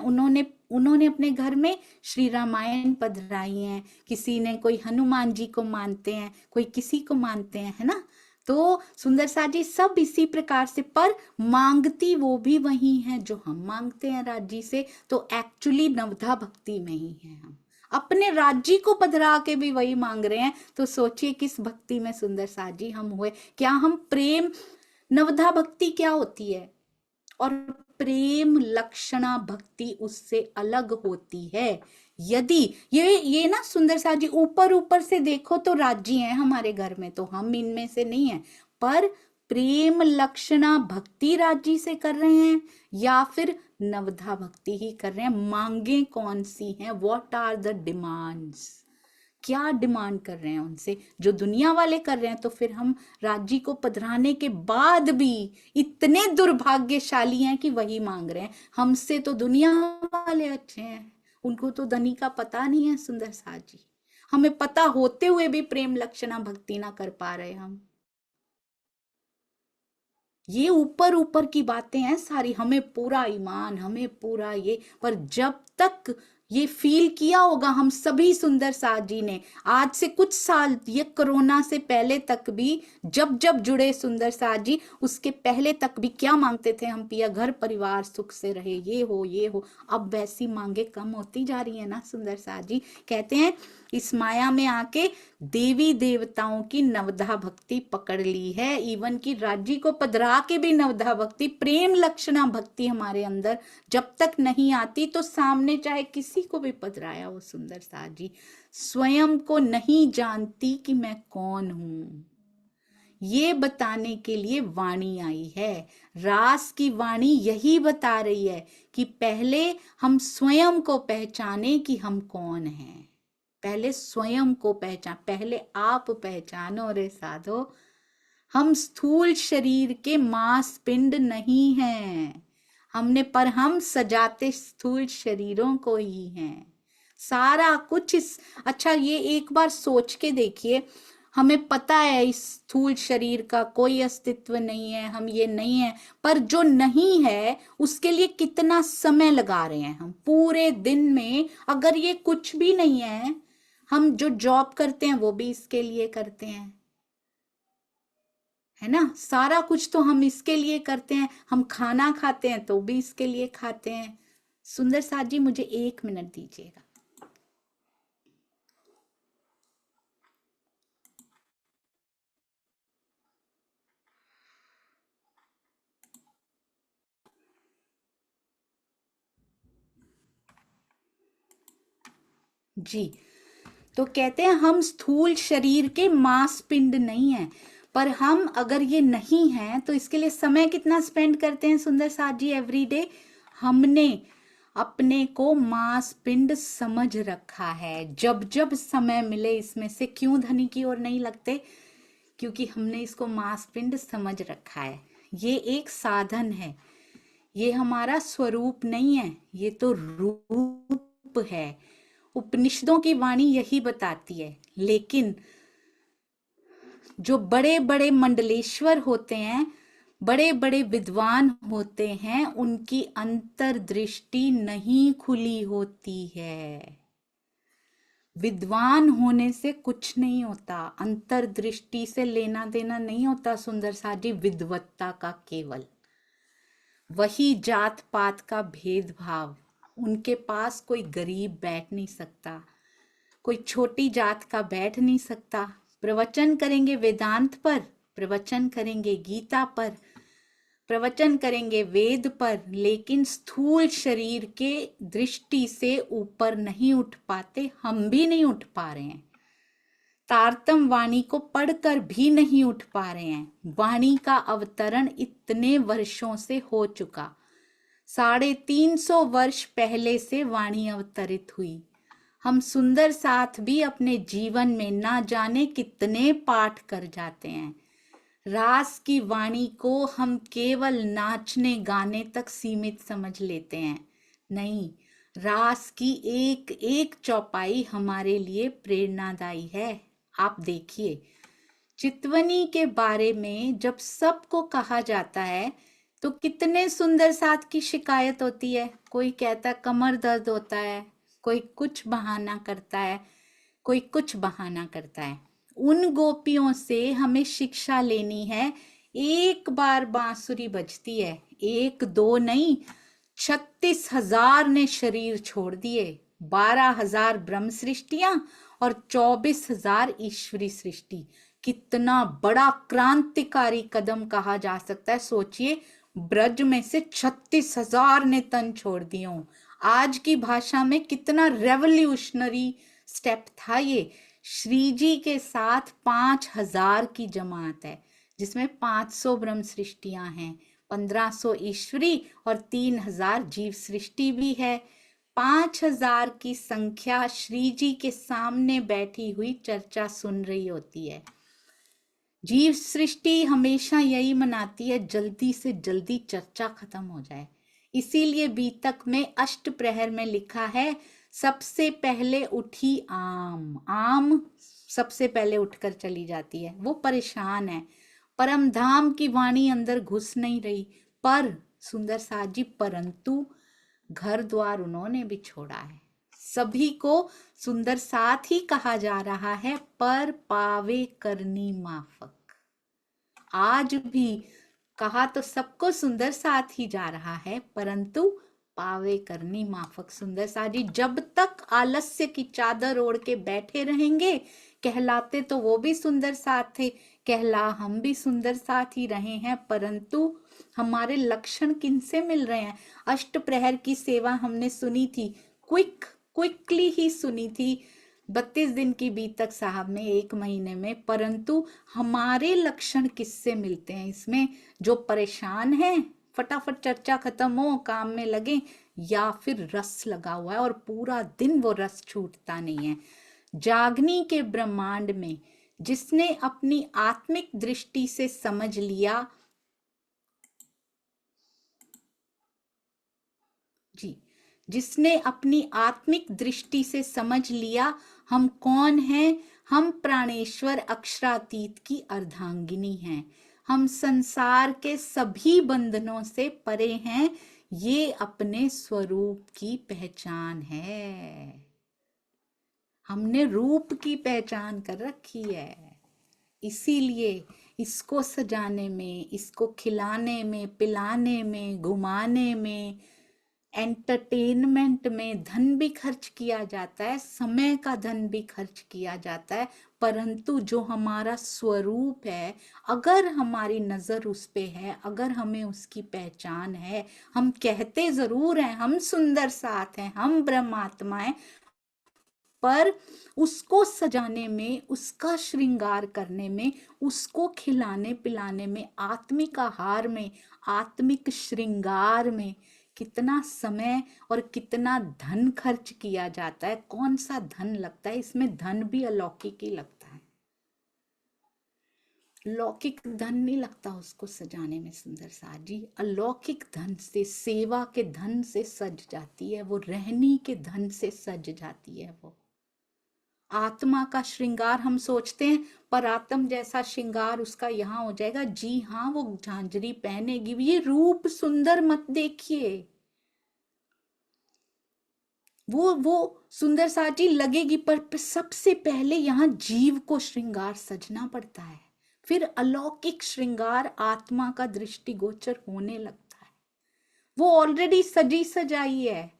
उन्होंने अपने घर में श्री रामायण पधराई हैं। किसी ने, कोई हनुमान जी को मानते हैं, कोई किसी को मानते हैं, है ना। तो सुंदर सा जी सब इसी प्रकार से, पर मांगती वो भी वही है जो हम मांगते हैं राज्य से। तो एक्चुअली नवधा भक्ति में ही है हम, अपने राज्य को पधरा के भी वही मांग रहे हैं। तो सोचिए किस भक्ति में सुंदर सा जी हम हुए। क्या हम प्रेम, नवधा भक्ति क्या होती है, और प्रेम लक्षणा भक्ति उससे अलग होती है। यदि ये ना सुंदर सा जी ऊपर ऊपर से देखो तो राज्य हैं हमारे घर में, तो हम इनमें से नहीं है, पर प्रेम लक्षणा भक्ति राज्य से कर रहे हैं या फिर नवधा भक्ति ही कर रहे हैं। मांगे कौन सी हैं? What are the demands? क्या डिमांड कर रहे हैं उनसे? जो दुनिया वाले कर रहे हैं, तो फिर हम राज्य को पधराने के बाद भी इतने दुर्भाग्यशाली हैं कि वही मांग रहे हैं। हमसे तो दुनिया वाले अच्छे हैं, उनको तो धनी का पता नहीं है सुंदर साथ जी। हमें पता होते हुए भी प्रेम लक्षणा भक्ति ना कर पा रहे हम। ये ऊपर ऊपर की बातें हैं सारी, हमें पूरा ईमान, हमें पूरा ये, पर जब तक ये फील किया होगा हम सभी सुंदर साथ जी ने, आज से कुछ साल, ये कोरोना से पहले तक भी जब जब जुड़े सुंदर साथ जी, उसके पहले तक भी क्या मांगते थे हम? पिया घर परिवार सुख से रहे, ये हो ये हो। अब वैसी मांगे कम होती जा रही है ना सुंदर साथ जी। कहते हैं इस माया में आके देवी देवताओं की नवधा भक्ति पकड़ ली है, इवन की राज्य को पधरा के भी नवधा भक्ति, प्रेम लक्षणा भक्ति हमारे अंदर जब तक नहीं आती, तो सामने चाहे किसी को भी पधराया हो सुंदर साथ जी, स्वयं को नहीं जानती कि मैं कौन हूं। ये बताने के लिए वाणी आई है। रास की वाणी यही बता रही है कि पहले हम स्वयं को पहचाने कि हम कौन हैं। पहले स्वयं को पहचान, पहले आप पहचानो रे साधो। हम स्थूल शरीर के मांस पिंड नहीं हैं हमने, पर हम सजाते स्थूल शरीरों को ही हैं। सारा कुछ अच्छा, ये एक बार सोच के देखिए, हमें पता है इस स्थूल शरीर का कोई अस्तित्व नहीं है, हम ये नहीं है, पर जो नहीं है उसके लिए कितना समय लगा रहे हैं हम पूरे दिन में। अगर ये कुछ भी नहीं है, हम जो जॉब करते हैं वो भी इसके लिए करते हैं, है ना। सारा कुछ तो हम इसके लिए करते हैं। हम खाना खाते हैं तो भी इसके लिए खाते हैं। सुंदर साथ जी मुझे 1 मिनट दीजिएगा। जी, तो कहते हैं हम स्थूल शरीर के मांस पिंड नहीं है, पर हम अगर ये नहीं है तो इसके लिए समय कितना स्पेंड करते हैं सुंदर साथ जी एवरी डे। हमने अपने को मांस पिंड समझ रखा है। जब जब समय मिले इसमें से, क्यों धनी की ओर नहीं लगते? क्योंकि हमने इसको मांस पिंड समझ रखा है। ये एक साधन है, ये हमारा स्वरूप नहीं है, ये तो रूप है। उपनिषदों की वाणी यही बताती है। लेकिन जो बड़े बड़े मंडलेश्वर होते हैं, बड़े बड़े विद्वान होते हैं, उनकी अंतर्दृष्टि नहीं खुली होती है। विद्वान होने से कुछ नहीं होता, अंतर्दृष्टि से लेना देना नहीं होता सुंदर साथ जी। विद्वत्ता का केवल वही जात पात का भेदभाव, उनके पास कोई गरीब बैठ नहीं सकता, कोई छोटी जात का बैठ नहीं सकता। प्रवचन करेंगे वेदांत पर, प्रवचन करेंगे गीता पर, प्रवचन करेंगे वेद पर, लेकिन स्थूल शरीर के दृष्टि से ऊपर नहीं उठ पाते। हम भी नहीं उठ पा रहे हैं। तारतम वाणी को पढ़कर भी नहीं उठ पा रहे हैं। वाणी का अवतरण इतने वर्षों से हो चुका, 350 वर्ष पहले से वाणी अवतरित हुई। हम सुंदर साथ भी अपने जीवन में ना जाने कितने पाठ कर जाते हैं। रास की वाणी को हम केवल नाचने गाने तक सीमित समझ लेते हैं। नहीं, रास की एक एक चौपाई हमारे लिए प्रेरणादायी है। आप देखिए, चितवनी के बारे में जब सबको कहा जाता है तो कितने सुंदर साथ की शिकायत होती है। कोई कहता है कमर दर्द होता है, कोई कुछ बहाना करता है, कोई कुछ बहाना करता है। उन गोपियों से हमें शिक्षा लेनी है। एक बार बांसुरी बजती है, 1 2 नहीं, 36,000 ने शरीर छोड़ दिए, 12,000 ब्रह्म सृष्टियां और 24,000 ईश्वरी सृष्टि। कितना बड़ा क्रांतिकारी कदम कहा जा सकता है। सोचिए, ब्रज में से 36,000 ने तन छोड़ दिए हों। आज की भाषा में कितना रेवोल्यूशनरी स्टेप था ये। श्री जी के साथ 5,000 की जमात है, जिसमें 500 ब्रह्म सृष्टियां हैं, 1500 ईश्वरी और 3,000 जीव सृष्टि भी है। 5,000 की संख्या श्री जी के सामने बैठी हुई चर्चा सुन रही होती है। जीव सृष्टि हमेशा यही मनाती है, जल्दी से जल्दी चर्चा खत्म हो जाए। इसीलिए बीतक में अष्ट प्रहर में लिखा है, सबसे पहले उठी आम। आम सबसे पहले उठकर चली जाती है, वो परेशान है। परम धाम की वाणी अंदर घुस नहीं रही। पर सुंदर साथ जी, परंतु घर द्वार उन्होंने भी छोड़ा है। सभी को सुंदर साथ ही कहा जा रहा है, पर पावे करनी माफक। आज भी कहा तो सबको सुंदर साथ ही जा रहा है, परंतु पावे करनी माफक। सुंदर साथ जी जब तक आलस्य की चादर ओढ़ के बैठे रहेंगे, कहलाते तो वो भी सुंदर साथ थे, कहला हम भी सुंदर साथ ही रहे हैं, परंतु हमारे लक्षण किनसे मिल रहे हैं। अष्ट प्रहर की सेवा हमने सुनी थी, क्विकली ही सुनी थी, 32 दिन की बीतक साहब में, 1 महीने में, परंतु हमारे लक्षण किससे मिलते हैं इसमें? जो परेशान हैं, फटाफट चर्चा खत्म हो, काम में लगे, या फिर रस लगा हुआ है और पूरा दिन वो रस छूटता नहीं है। जागनी के ब्रह्मांड में जिसने अपनी आत्मिक दृष्टि से समझ लिया, जी, जिसने अपनी आत्मिक दृष्टि से समझ लिया हम कौन हैं, हम प्राणेश्वर अक्षरातीत की अर्धांगिनी हैं, हम संसार के सभी बंधनों से परे हैं, ये अपने स्वरूप की पहचान है। हमने रूप की पहचान कर रखी है। इसीलिए इसको सजाने में, इसको खिलाने में, पिलाने में, घुमाने में, एंटरटेनमेंट में धन भी खर्च किया जाता है, समय का धन भी खर्च किया जाता है, परंतु जो हमारा स्वरूप है, अगर हमारी नजर उस पे है, अगर हमें उसकी पहचान है, हम कहते जरूर हैं हम सुंदर साथ हैं, हम ब्रह्मात्मा हैं, पर उसको सजाने में, उसका श्रृंगार करने में, उसको खिलाने पिलाने में, आत्मिक आहार में, आत्मिक श्रृंगार में कितना समय और कितना धन खर्च किया जाता है। कौन सा धन लगता है इसमें? धन भी अलौकिक ही लगता है, लौकिक धन नहीं लगता उसको सजाने में। सुंदर साथ जी अलौकिक धन से, सेवा के धन से सज जाती है वो, रहनी के धन से सज जाती है वो। आत्मा का श्रृंगार हम सोचते हैं पर आत्म जैसा श्रृंगार उसका यहाँ हो जाएगा। जी हाँ, वो झांझरी पहनेगी, ये रूप सुंदर मत देखिए, वो सुंदर साची लगेगी, पर सबसे पहले यहाँ जीव को श्रृंगार सजना पड़ता है, फिर अलौकिक श्रृंगार आत्मा का दृष्टिगोचर होने लगता है। वो ऑलरेडी सजी सजाई है,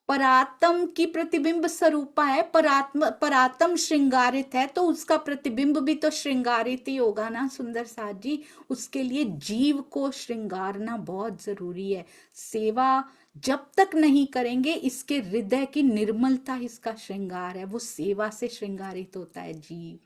परात्म की प्रतिबिंब स्वरूपा है, परात्म श्रृंगारित है तो उसका प्रतिबिंब भी तो श्रृंगारित ही होगा ना सुंदर साथ जी। उसके लिए जीव को श्रृंगारना बहुत जरूरी है। सेवा जब तक नहीं करेंगे, इसके हृदय की निर्मलता इसका श्रृंगार है। वो सेवा से श्रृंगारित होता है जीव,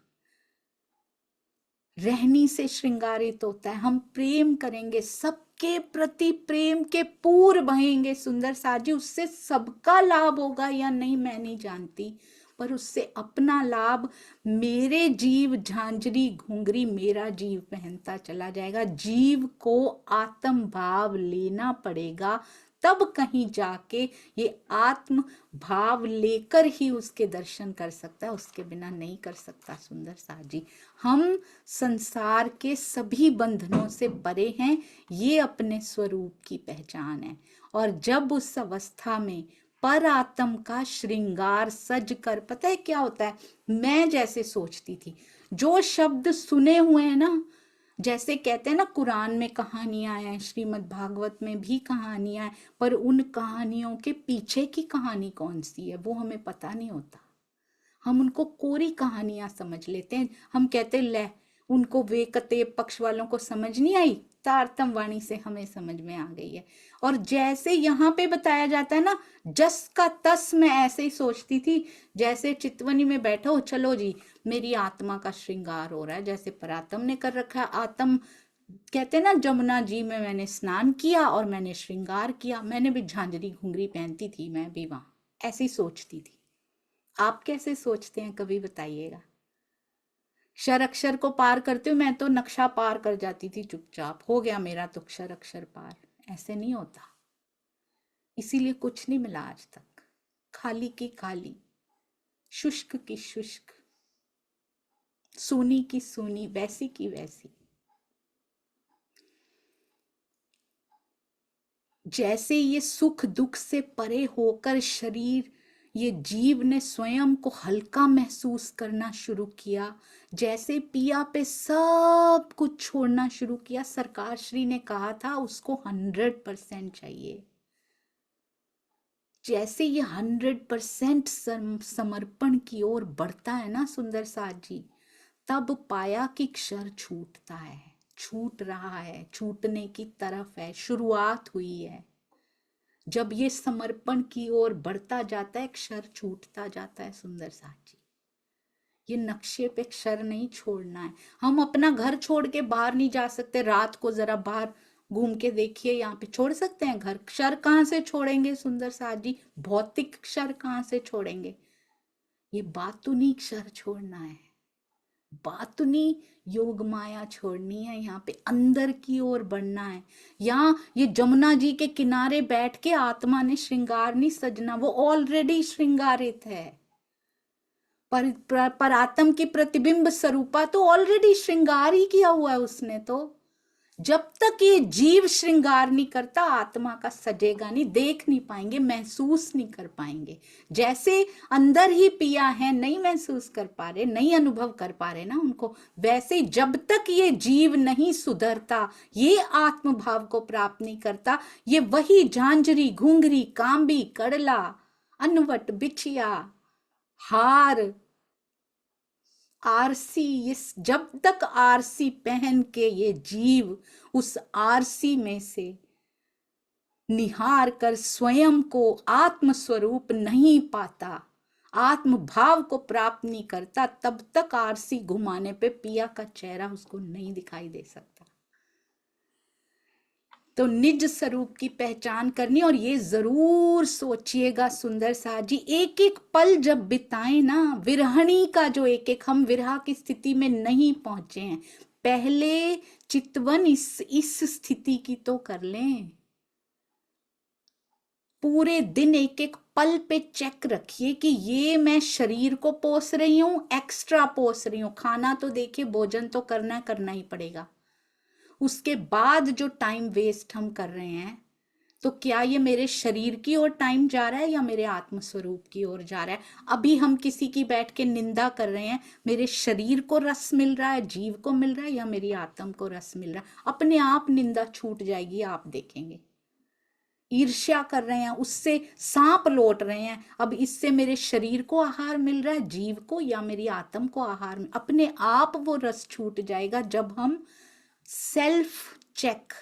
रहनी से श्रृंगारित होता है। हम प्रेम करेंगे, सबके प्रति प्रेम के पूर बहेंगे सुंदर साजी, उससे सबका लाभ होगा या नहीं मैं नहीं जानती, पर उससे अपना लाभ मेरे जीव झांझरी घुंघरी मेरा जीव पहनता चला जाएगा। जीव को आत्म भाव लेना पड़ेगा, तब कहीं जाके ये आत्म भाव लेकर ही उसके दर्शन कर सकता है, उसके बिना नहीं कर सकता। सुंदर साजी, हम संसार के सभी बंधनों से परे हैं, ये अपने स्वरूप की पहचान है। और जब उस अवस्था में पर आत्म का श्रृंगार सज कर, पता है क्या होता है, मैं जैसे सोचती थी, जो शब्द सुने हुए हैं ना, जैसे कहते हैं ना कुरान में कहानियां हैं, श्रीमद् भागवत में भी कहानियां हैं, पर उन कहानियों के पीछे की कहानी कौन सी है वो हमें पता नहीं होता। हम उनको कोरी कहानियां समझ लेते हैं। हम कहते हैं ले उनको वे कते पक्ष वालों को समझ नहीं आई, तारतम वाणी से हमें समझ में आ गई है। और जैसे यहाँ पे बताया जाता है ना, जस का तस मैं ऐसे ही सोचती थी, जैसे चितवनी में बैठा हो, चलो जी मेरी आत्मा का श्रृंगार हो रहा है, जैसे परात्म ने कर रखा है। आत्म कहते हैं ना, जमुना जी में मैंने स्नान किया और मैंने श्रृंगार किया, मैंने भी झांझरी घुंघरी पहनती थी, मैं भी वहां ऐसी सोचती थी। आप कैसे सोचते हैं कभी बताइएगा। क्षर अक्षर को पार करते हो, मैं तो नक्शा पार कर जाती थी चुपचाप, हो गया मेरा तो क्षर अक्षर पार। ऐसे नहीं होता, इसीलिए कुछ नहीं मिला आज तक। खाली की खाली, शुष्क की शुष्क, सूनी की सूनी, वैसी की वैसी। जैसे ये सुख दुख से परे होकर शरीर, ये जीव ने स्वयं को हल्का महसूस करना शुरू किया, जैसे पिया पे सब कुछ छोड़ना शुरू किया। सरकार श्री ने कहा था उसको 100% चाहिए। जैसे ये 100% समर्पण की ओर बढ़ता है ना सुंदर साथ जी, तब पाया कि क्षर छूटता है, छूट रहा है, छूटने की तरफ है, शुरुआत हुई है। जब ये समर्पण की ओर बढ़ता जाता है, क्षर छूटता जाता है। सुंदर साथ जी, ये नक्शे पे क्षर नहीं छोड़ना है। हम अपना घर छोड़ के बाहर नहीं जा सकते। रात को जरा बाहर घूम के देखिए, यहाँ पे छोड़ सकते हैं घर? क्षर कहाँ से छोड़ेंगे सुंदर साथ जी? भौतिक क्षर कहाँ से छोड़ेंगे? ये बातुनी क्षर छोड़ना है, बातुनी योग माया छोड़नी है, यहाँ पे अंदर की ओर बढ़ना है। यहाँ ये जमुना जी के किनारे बैठ के आत्मा ने श्रृंगार नहीं सजना, वो ऑलरेडी श्रृंगारित है। पर आत्म की प्रतिबिंब स्वरूपा तो ऑलरेडी श्रृंगार ही किया हुआ है उसने। तो जब तक ये जीव श्रृंगार नहीं करता, आत्मा का सजेगा नहीं, देख नहीं पाएंगे, महसूस नहीं कर पाएंगे। जैसे अंदर ही पिया है, नहीं महसूस कर पा रहे, नहीं अनुभव कर पा रहे ना उनको, वैसे जब तक ये जीव नहीं सुधरता, ये आत्म भाव को प्राप्त नहीं करता, ये वही झांझरी घुंघरी कांबी कड़ला अनवट बिछिया हार आरसी, इस जब तक आरसी पहन के ये जीव उस आरसी में से निहार कर स्वयं को आत्म स्वरूप नहीं पाता, आत्म भाव को प्राप्त नहीं करता, तब तक आरसी घुमाने पे पिया का चेहरा उसको नहीं दिखाई दे सकता। तो निज स्वरूप की पहचान करनी। और ये जरूर सोचिएगा सुंदर साथ जी, एक एक पल जब बिताए ना, विरहणी का जो एक एक, हम विरह की स्थिति में नहीं पहुंचे हैं, पहले चितवन इस स्थिति की तो कर लें। पूरे दिन एक एक पल पे चेक रखिए कि ये मैं शरीर को पोस रही हूं, एक्स्ट्रा पोस रही हूं। खाना तो देखिए, भोजन तो करना ही पड़ेगा। उसके बाद जो टाइम वेस्ट हम कर रहे हैं, तो क्या ये मेरे शरीर की ओर टाइम जा रहा है या मेरे आत्म स्वरूप की ओर जा रहा है? अभी हम किसी की बैठ के निंदा कर रहे हैं, मेरे शरीर को रस मिल रहा है, जीव को मिल रहा है, या मेरी आत्म को रस मिल रहा है? अपने आप निंदा छूट जाएगी, आप देखेंगे। ईर्ष्या कर रहे हैं, उससे सांप लौट रहे हैं, अब इससे मेरे शरीर को आहार मिल रहा है, जीव को, या मेरी आत्म को आहार? अपने आप वो रस छूट जाएगा जब हम सेल्फ चेक,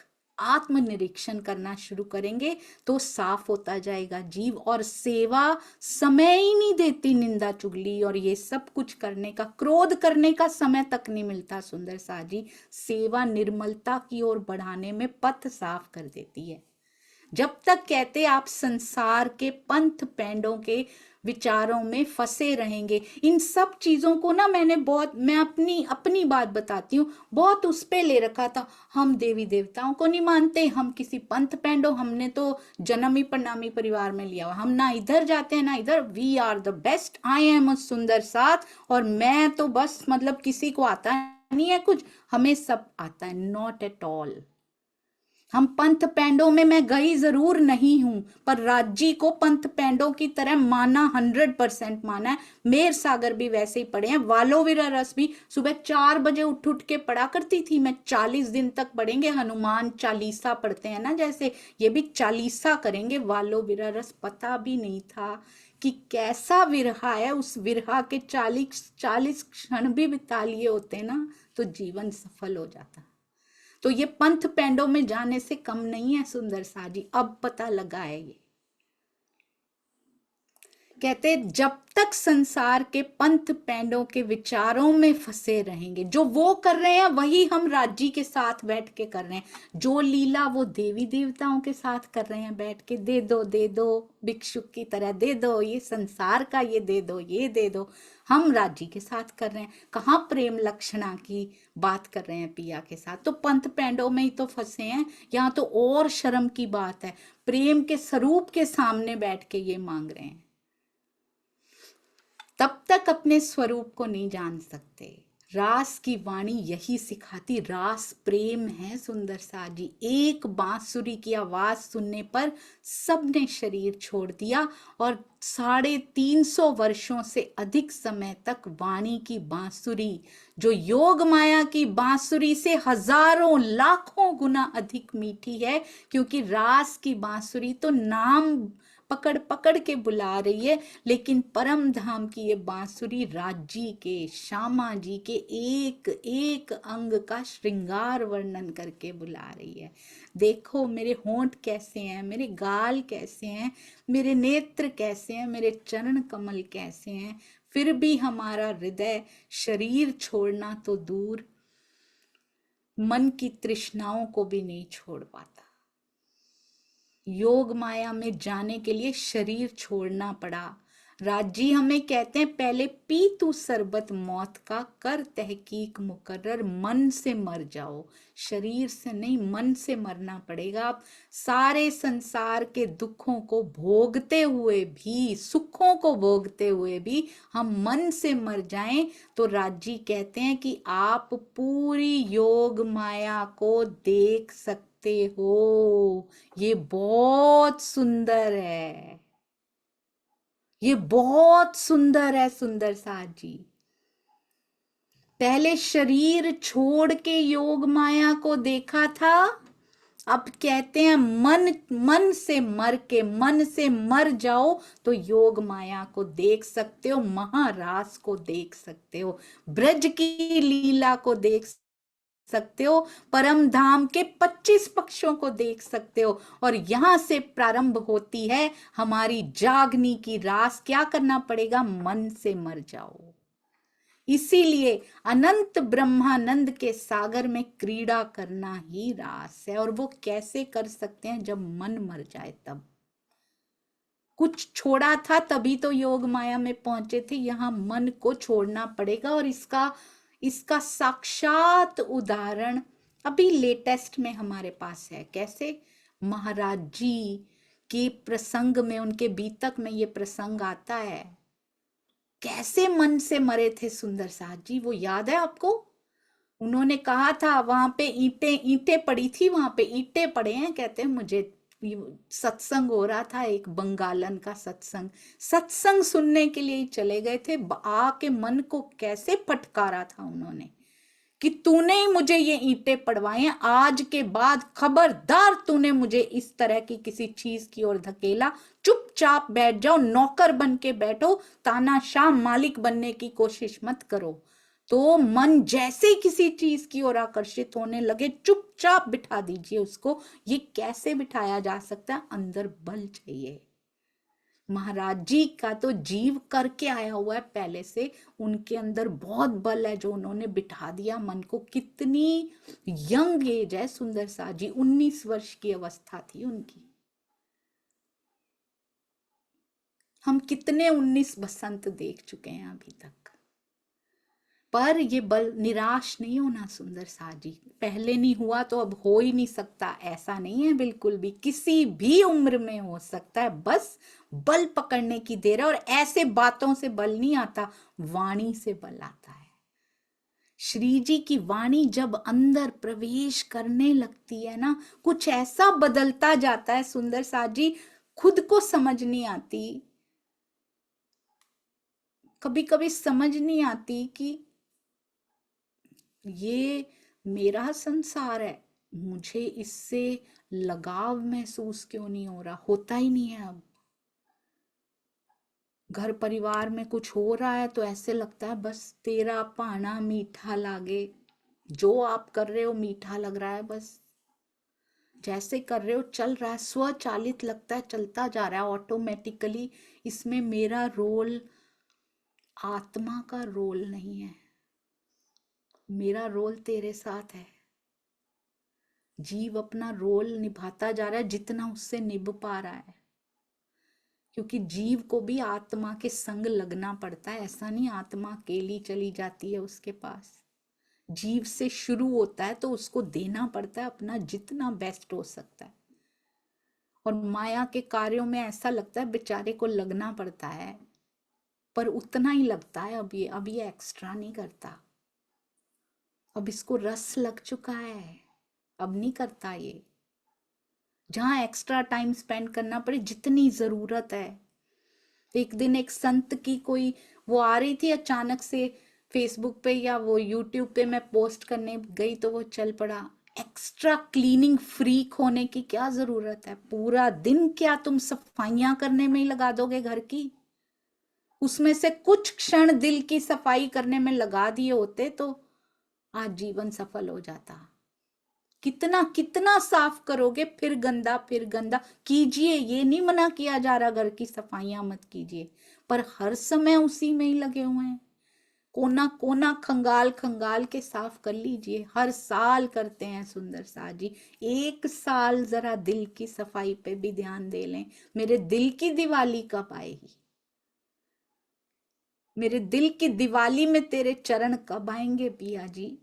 आत्मनिरीक्षण करना शुरू करेंगे तो साफ होता जाएगा जीव। और सेवा समय ही नहीं देती, निंदा चुगली और ये सब कुछ करने का, क्रोध करने का समय तक नहीं मिलता सुंदर सा जी। सेवा निर्मलता की ओर बढ़ाने में पथ साफ कर देती है। जब तक कहते आप संसार के पंथ पैंडों के विचारों में फंसे रहेंगे, इन सब चीजों को ना मैं अपनी बात बताती हूँ, बहुत उस पे ले रखा था। हम देवी देवताओं को नहीं मानते, हम किसी पंथ पैंडो, हमने तो जन्मी प्रणामी परिवार में लिया हुआ, हम ना इधर जाते हैं ना इधर, we are the best, I am a सुंदर साथ, और मैं तो बस मतलब किसी को आता नहीं है कुछ, हमें सब आता है। Not at all. हम पंथ पैंडों में मैं गई जरूर नहीं हूं, पर राज्य को पंथ पैंडों की तरह माना, 100% माना है। मेर सागर भी वैसे ही पढ़े हैं, वालोवीरा रस भी सुबह 4 बजे उठ के पढ़ा करती थी मैं। 40 दिन तक पढ़ेंगे, हनुमान चालीसा पढ़ते हैं ना, जैसे ये भी चालीसा करेंगे। वालोवीरा रस पता भी नहीं था कि कैसा विरहा है, उस विरहा के 40 क्षण भी बिता लिए होते ना तो जीवन सफल हो जाता। तो ये पंथ पैंडों में जाने से कम नहीं है सुंदर सा जी, अब पता लगा है ये। कहते जब तक संसार के पंथ पैंडों के विचारों में फंसे रहेंगे, जो वो कर रहे हैं वही हम राज्य के साथ बैठ के कर रहे हैं, जो लीला वो देवी देवताओं के साथ कर रहे हैं बैठ के, दे दो भिक्षुक की तरह दे दो, ये संसार का ये दे दो, ये दे दो, हम राज्य के साथ कर रहे हैं। कहाँ प्रेम लक्षणा की बात कर रहे हैं पिया के साथ, तो पंथ पैंडों में ही तो फंसे हैं। यहाँ तो और शर्म की बात है, प्रेम के स्वरूप के सामने बैठ के ये मांग रहे हैं। तब तक अपने स्वरूप को नहीं जान सकते। रास की वाणी यही सिखाती, रास प्रेम है सुंदर सा जी। एक बांसुरी की आवाज सुनने पर सबने शरीर छोड़ दिया, और 350 वर्षों से अधिक समय तक वाणी की बांसुरी, जो योग माया की बांसुरी से हजारों लाखों गुना अधिक मीठी है, क्योंकि रास की बांसुरी तो नाम पकड़ पकड़ के बुला रही है, लेकिन परम धाम की ये बांसुरी राज्य के, श्यामा जी के एक एक अंग का श्रृंगार वर्णन करके बुला रही है। देखो मेरे होंठ कैसे हैं, मेरे गाल कैसे हैं, मेरे नेत्र कैसे हैं, मेरे चरण कमल कैसे हैं, फिर भी हमारा हृदय शरीर छोड़ना तो दूर, मन की तृष्णाओं को भी नहीं छोड़ पाता। योग माया में जाने के लिए शरीर छोड़ना पड़ा। राजी हमें कहते हैं पहले पी तू शरबत मौत का, कर तहकीक मुकर्रर, मन से मर जाओ, शरीर से नहीं मन से मरना पड़ेगा। आप सारे संसार के दुखों को भोगते हुए भी, सुखों को भोगते हुए भी हम मन से मर जाएं तो राजी कहते हैं कि आप पूरी योग माया को देख सकते हो। ये बहुत सुंदर है, ये बहुत सुंदर है सुंदर साथ जी। पहले शरीर छोड़ के योग माया को देखा था, अब कहते हैं मन से मर के, मन से मर जाओ तो योग माया को देख सकते हो, महारास को देख सकते हो, ब्रज की लीला को देख सकते हो, परम धाम के 25 पक्षों को देख सकते हो। और यहां से प्रारंभ होती है हमारी जागनी की रास। क्या करना पड़ेगा? मन से मर जाओ। इसीलिए अनंत ब्रह्मानंद के सागर में क्रीड़ा करना ही रास है। और वो कैसे कर सकते हैं? जब मन मर जाए तब। कुछ छोड़ा था तभी तो योग माया में पहुंचे थे, यहां मन को छोड़ना पड़ेगा। और इसका साक्षात उदाहरण अभी लेटेस्ट में हमारे पास है। कैसे? महाराज जी के प्रसंग में, उनके बीतक में ये प्रसंग आता है। कैसे मन से मरे थे सुंदर साथ जी, वो याद है आपको? उन्होंने कहा था वहां पे ईंटें पड़ी थी, वहां पे ईंटें पड़े हैं। कहते हैं मुझे सत्संग हो रहा था, एक बंगालन का सत्संग सुनने के लिए चले गए थे। आके मन को कैसे फटकारा था उन्होंने कि तूने ही मुझे ये ईंटें पड़वाई हैं, आज के बाद खबरदार तूने मुझे इस तरह की किसी चीज की ओर धकेला, चुपचाप बैठ जाओ, नौकर बन के बैठो, तानाशाह मालिक बनने की कोशिश मत करो। तो मन जैसे ही किसी चीज की ओर आकर्षित होने लगे, चुपचाप बिठा दीजिए उसको। ये कैसे बिठाया जा सकता है? अंदर बल चाहिए। महाराज जी का तो जीव करके आया हुआ है पहले से, उनके अंदर बहुत बल है जो उन्होंने बिठा दिया मन को। कितनी यंग एज है सुंदर सा जी, 19 वर्ष की अवस्था थी उनकी। हम कितने 19 बसंत देख चुके हैं अभी तक। पर ये बल, निराश नहीं होना सुंदर सा जी। पहले नहीं हुआ तो अब हो ही नहीं सकता, ऐसा नहीं है बिल्कुल भी। किसी भी उम्र में हो सकता है, बस बल पकड़ने की देर है। और ऐसे बातों से बल नहीं आता, वाणी से बल आता है। श्री जी की वाणी जब अंदर प्रवेश करने लगती है ना, कुछ ऐसा बदलता जाता है सुंदर सा जी, खुद को समझ नहीं आती। कभी कभी समझ नहीं आती कि ये मेरा संसार है, मुझे इससे लगाव महसूस क्यों नहीं हो रहा? होता ही नहीं है। अब घर परिवार में कुछ हो रहा है तो ऐसे लगता है बस तेरा पाना मीठा लागे, जो आप कर रहे हो मीठा लग रहा है, बस जैसे कर रहे हो चल रहा है, स्वचालित लगता है, चलता जा रहा है ऑटोमेटिकली। इसमें मेरा रोल, आत्मा का रोल नहीं है, मेरा रोल तेरे साथ है। जीव अपना रोल निभाता जा रहा है जितना उससे निभ पा रहा है, क्योंकि जीव को भी आत्मा के संग लगना पड़ता है। ऐसा नहीं आत्मा अकेली चली जाती है उसके पास। जीव से शुरू होता है तो उसको देना पड़ता है अपना जितना बेस्ट हो सकता है। और माया के कार्यों में ऐसा लगता है बेचारे को लगना पड़ता है, पर उतना ही लगता है। अब ये एक्स्ट्रा नहीं करता। अब इसको रस लग चुका है, अब नहीं करता ये। जहां एक्स्ट्रा टाइम स्पेंड करना पड़े, जितनी जरूरत है। एक दिन एक संत की कोई वो आ रही थी अचानक से फेसबुक पे या वो यूट्यूब पे, मैं पोस्ट करने गई तो वो चल पड़ा। एक्स्ट्रा क्लीनिंग फ्रीक होने की क्या जरूरत है? पूरा दिन क्या तुम सफाइयां करने में ही लगा दोगे घर की? उसमें से कुछ क्षण दिल की सफाई करने में लगा दिए होते तो आज जीवन सफल हो जाता। कितना कितना साफ करोगे, फिर गंदा फिर गंदा। कीजिए, ये नहीं मना किया जा रहा घर की सफाइयां मत कीजिए, पर हर समय उसी में ही लगे हुए हैं। कोना कोना खंगाल खंगाल के साफ कर लीजिए। हर साल करते हैं सुंदर सा जी, एक साल जरा दिल की सफाई पे भी ध्यान दे लें। मेरे दिल की दिवाली कब आएगी? मेरे दिल की दिवाली में तेरे चरण कब आएंगे पिया जी?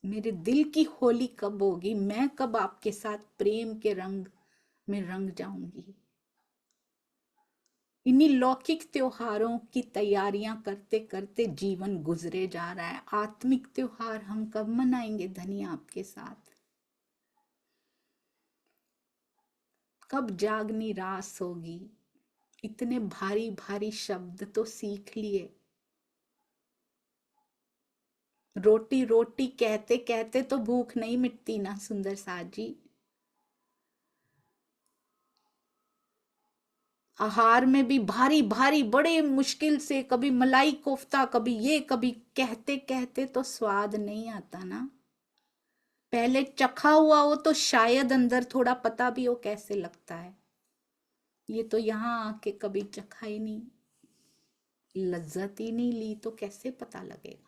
मेरे दिल की होली कब होगी? मैं कब आपके साथ प्रेम के रंग में रंग जाऊंगी? इन्हीं लौकिक त्योहारों की तैयारियां करते करते जीवन गुजरे जा रहा है। आत्मिक त्योहार हम कब मनाएंगे धनी आपके साथ? कब जागनी रास होगी? इतने भारी भारी शब्द तो सीख लिए। रोटी रोटी कहते कहते तो भूख नहीं मिटती ना सुंदर सा जी। आहार में भी भारी भारी बड़े मुश्किल से, कभी मलाई कोफ्ता, कभी ये, कभी कहते कहते तो स्वाद नहीं आता ना। पहले चखा हुआ हो तो शायद अंदर थोड़ा पता भी हो कैसे लगता है। ये तो यहाँ आके कभी चखा ही नहीं, लज्जत ही नहीं ली तो कैसे पता लगेगा?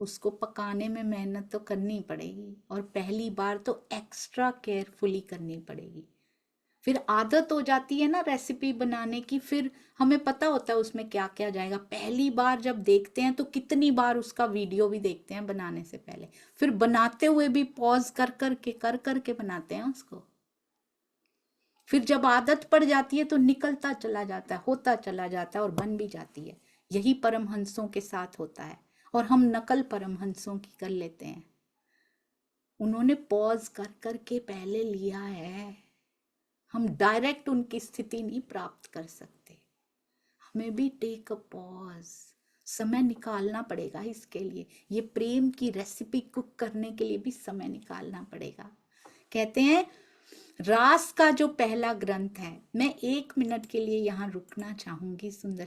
उसको पकाने में मेहनत तो करनी पड़ेगी, और पहली बार तो एक्स्ट्रा केयरफुली करनी पड़ेगी। फिर आदत हो जाती है ना रेसिपी बनाने की, फिर हमें पता होता है उसमें क्या क्या जाएगा। पहली बार जब देखते हैं तो कितनी बार उसका वीडियो भी देखते हैं बनाने से पहले, फिर बनाते हुए भी पॉज कर करके बनाते हैं उसको। फिर जब आदत पड़ जाती है तो निकलता चला जाता है, होता चला जाता है और बन भी जाती है। यही परमहंसों के साथ होता है, और हम नकल परमहंसों की कर लेते हैं। उन्होंने पॉज कर करके पहले लिया है। हम डायरेक्ट उनकी स्थिति नहीं प्राप्त कर सकते, हमें भी टेक अ पॉज, समय निकालना पड़ेगा इसके लिए। ये प्रेम की रेसिपी कुक करने के लिए भी समय निकालना पड़ेगा। कहते हैं रास का जो पहला ग्रंथ है, मैं 1 मिनट के लिए यहाँ रुकना चाहूंगी सुंदर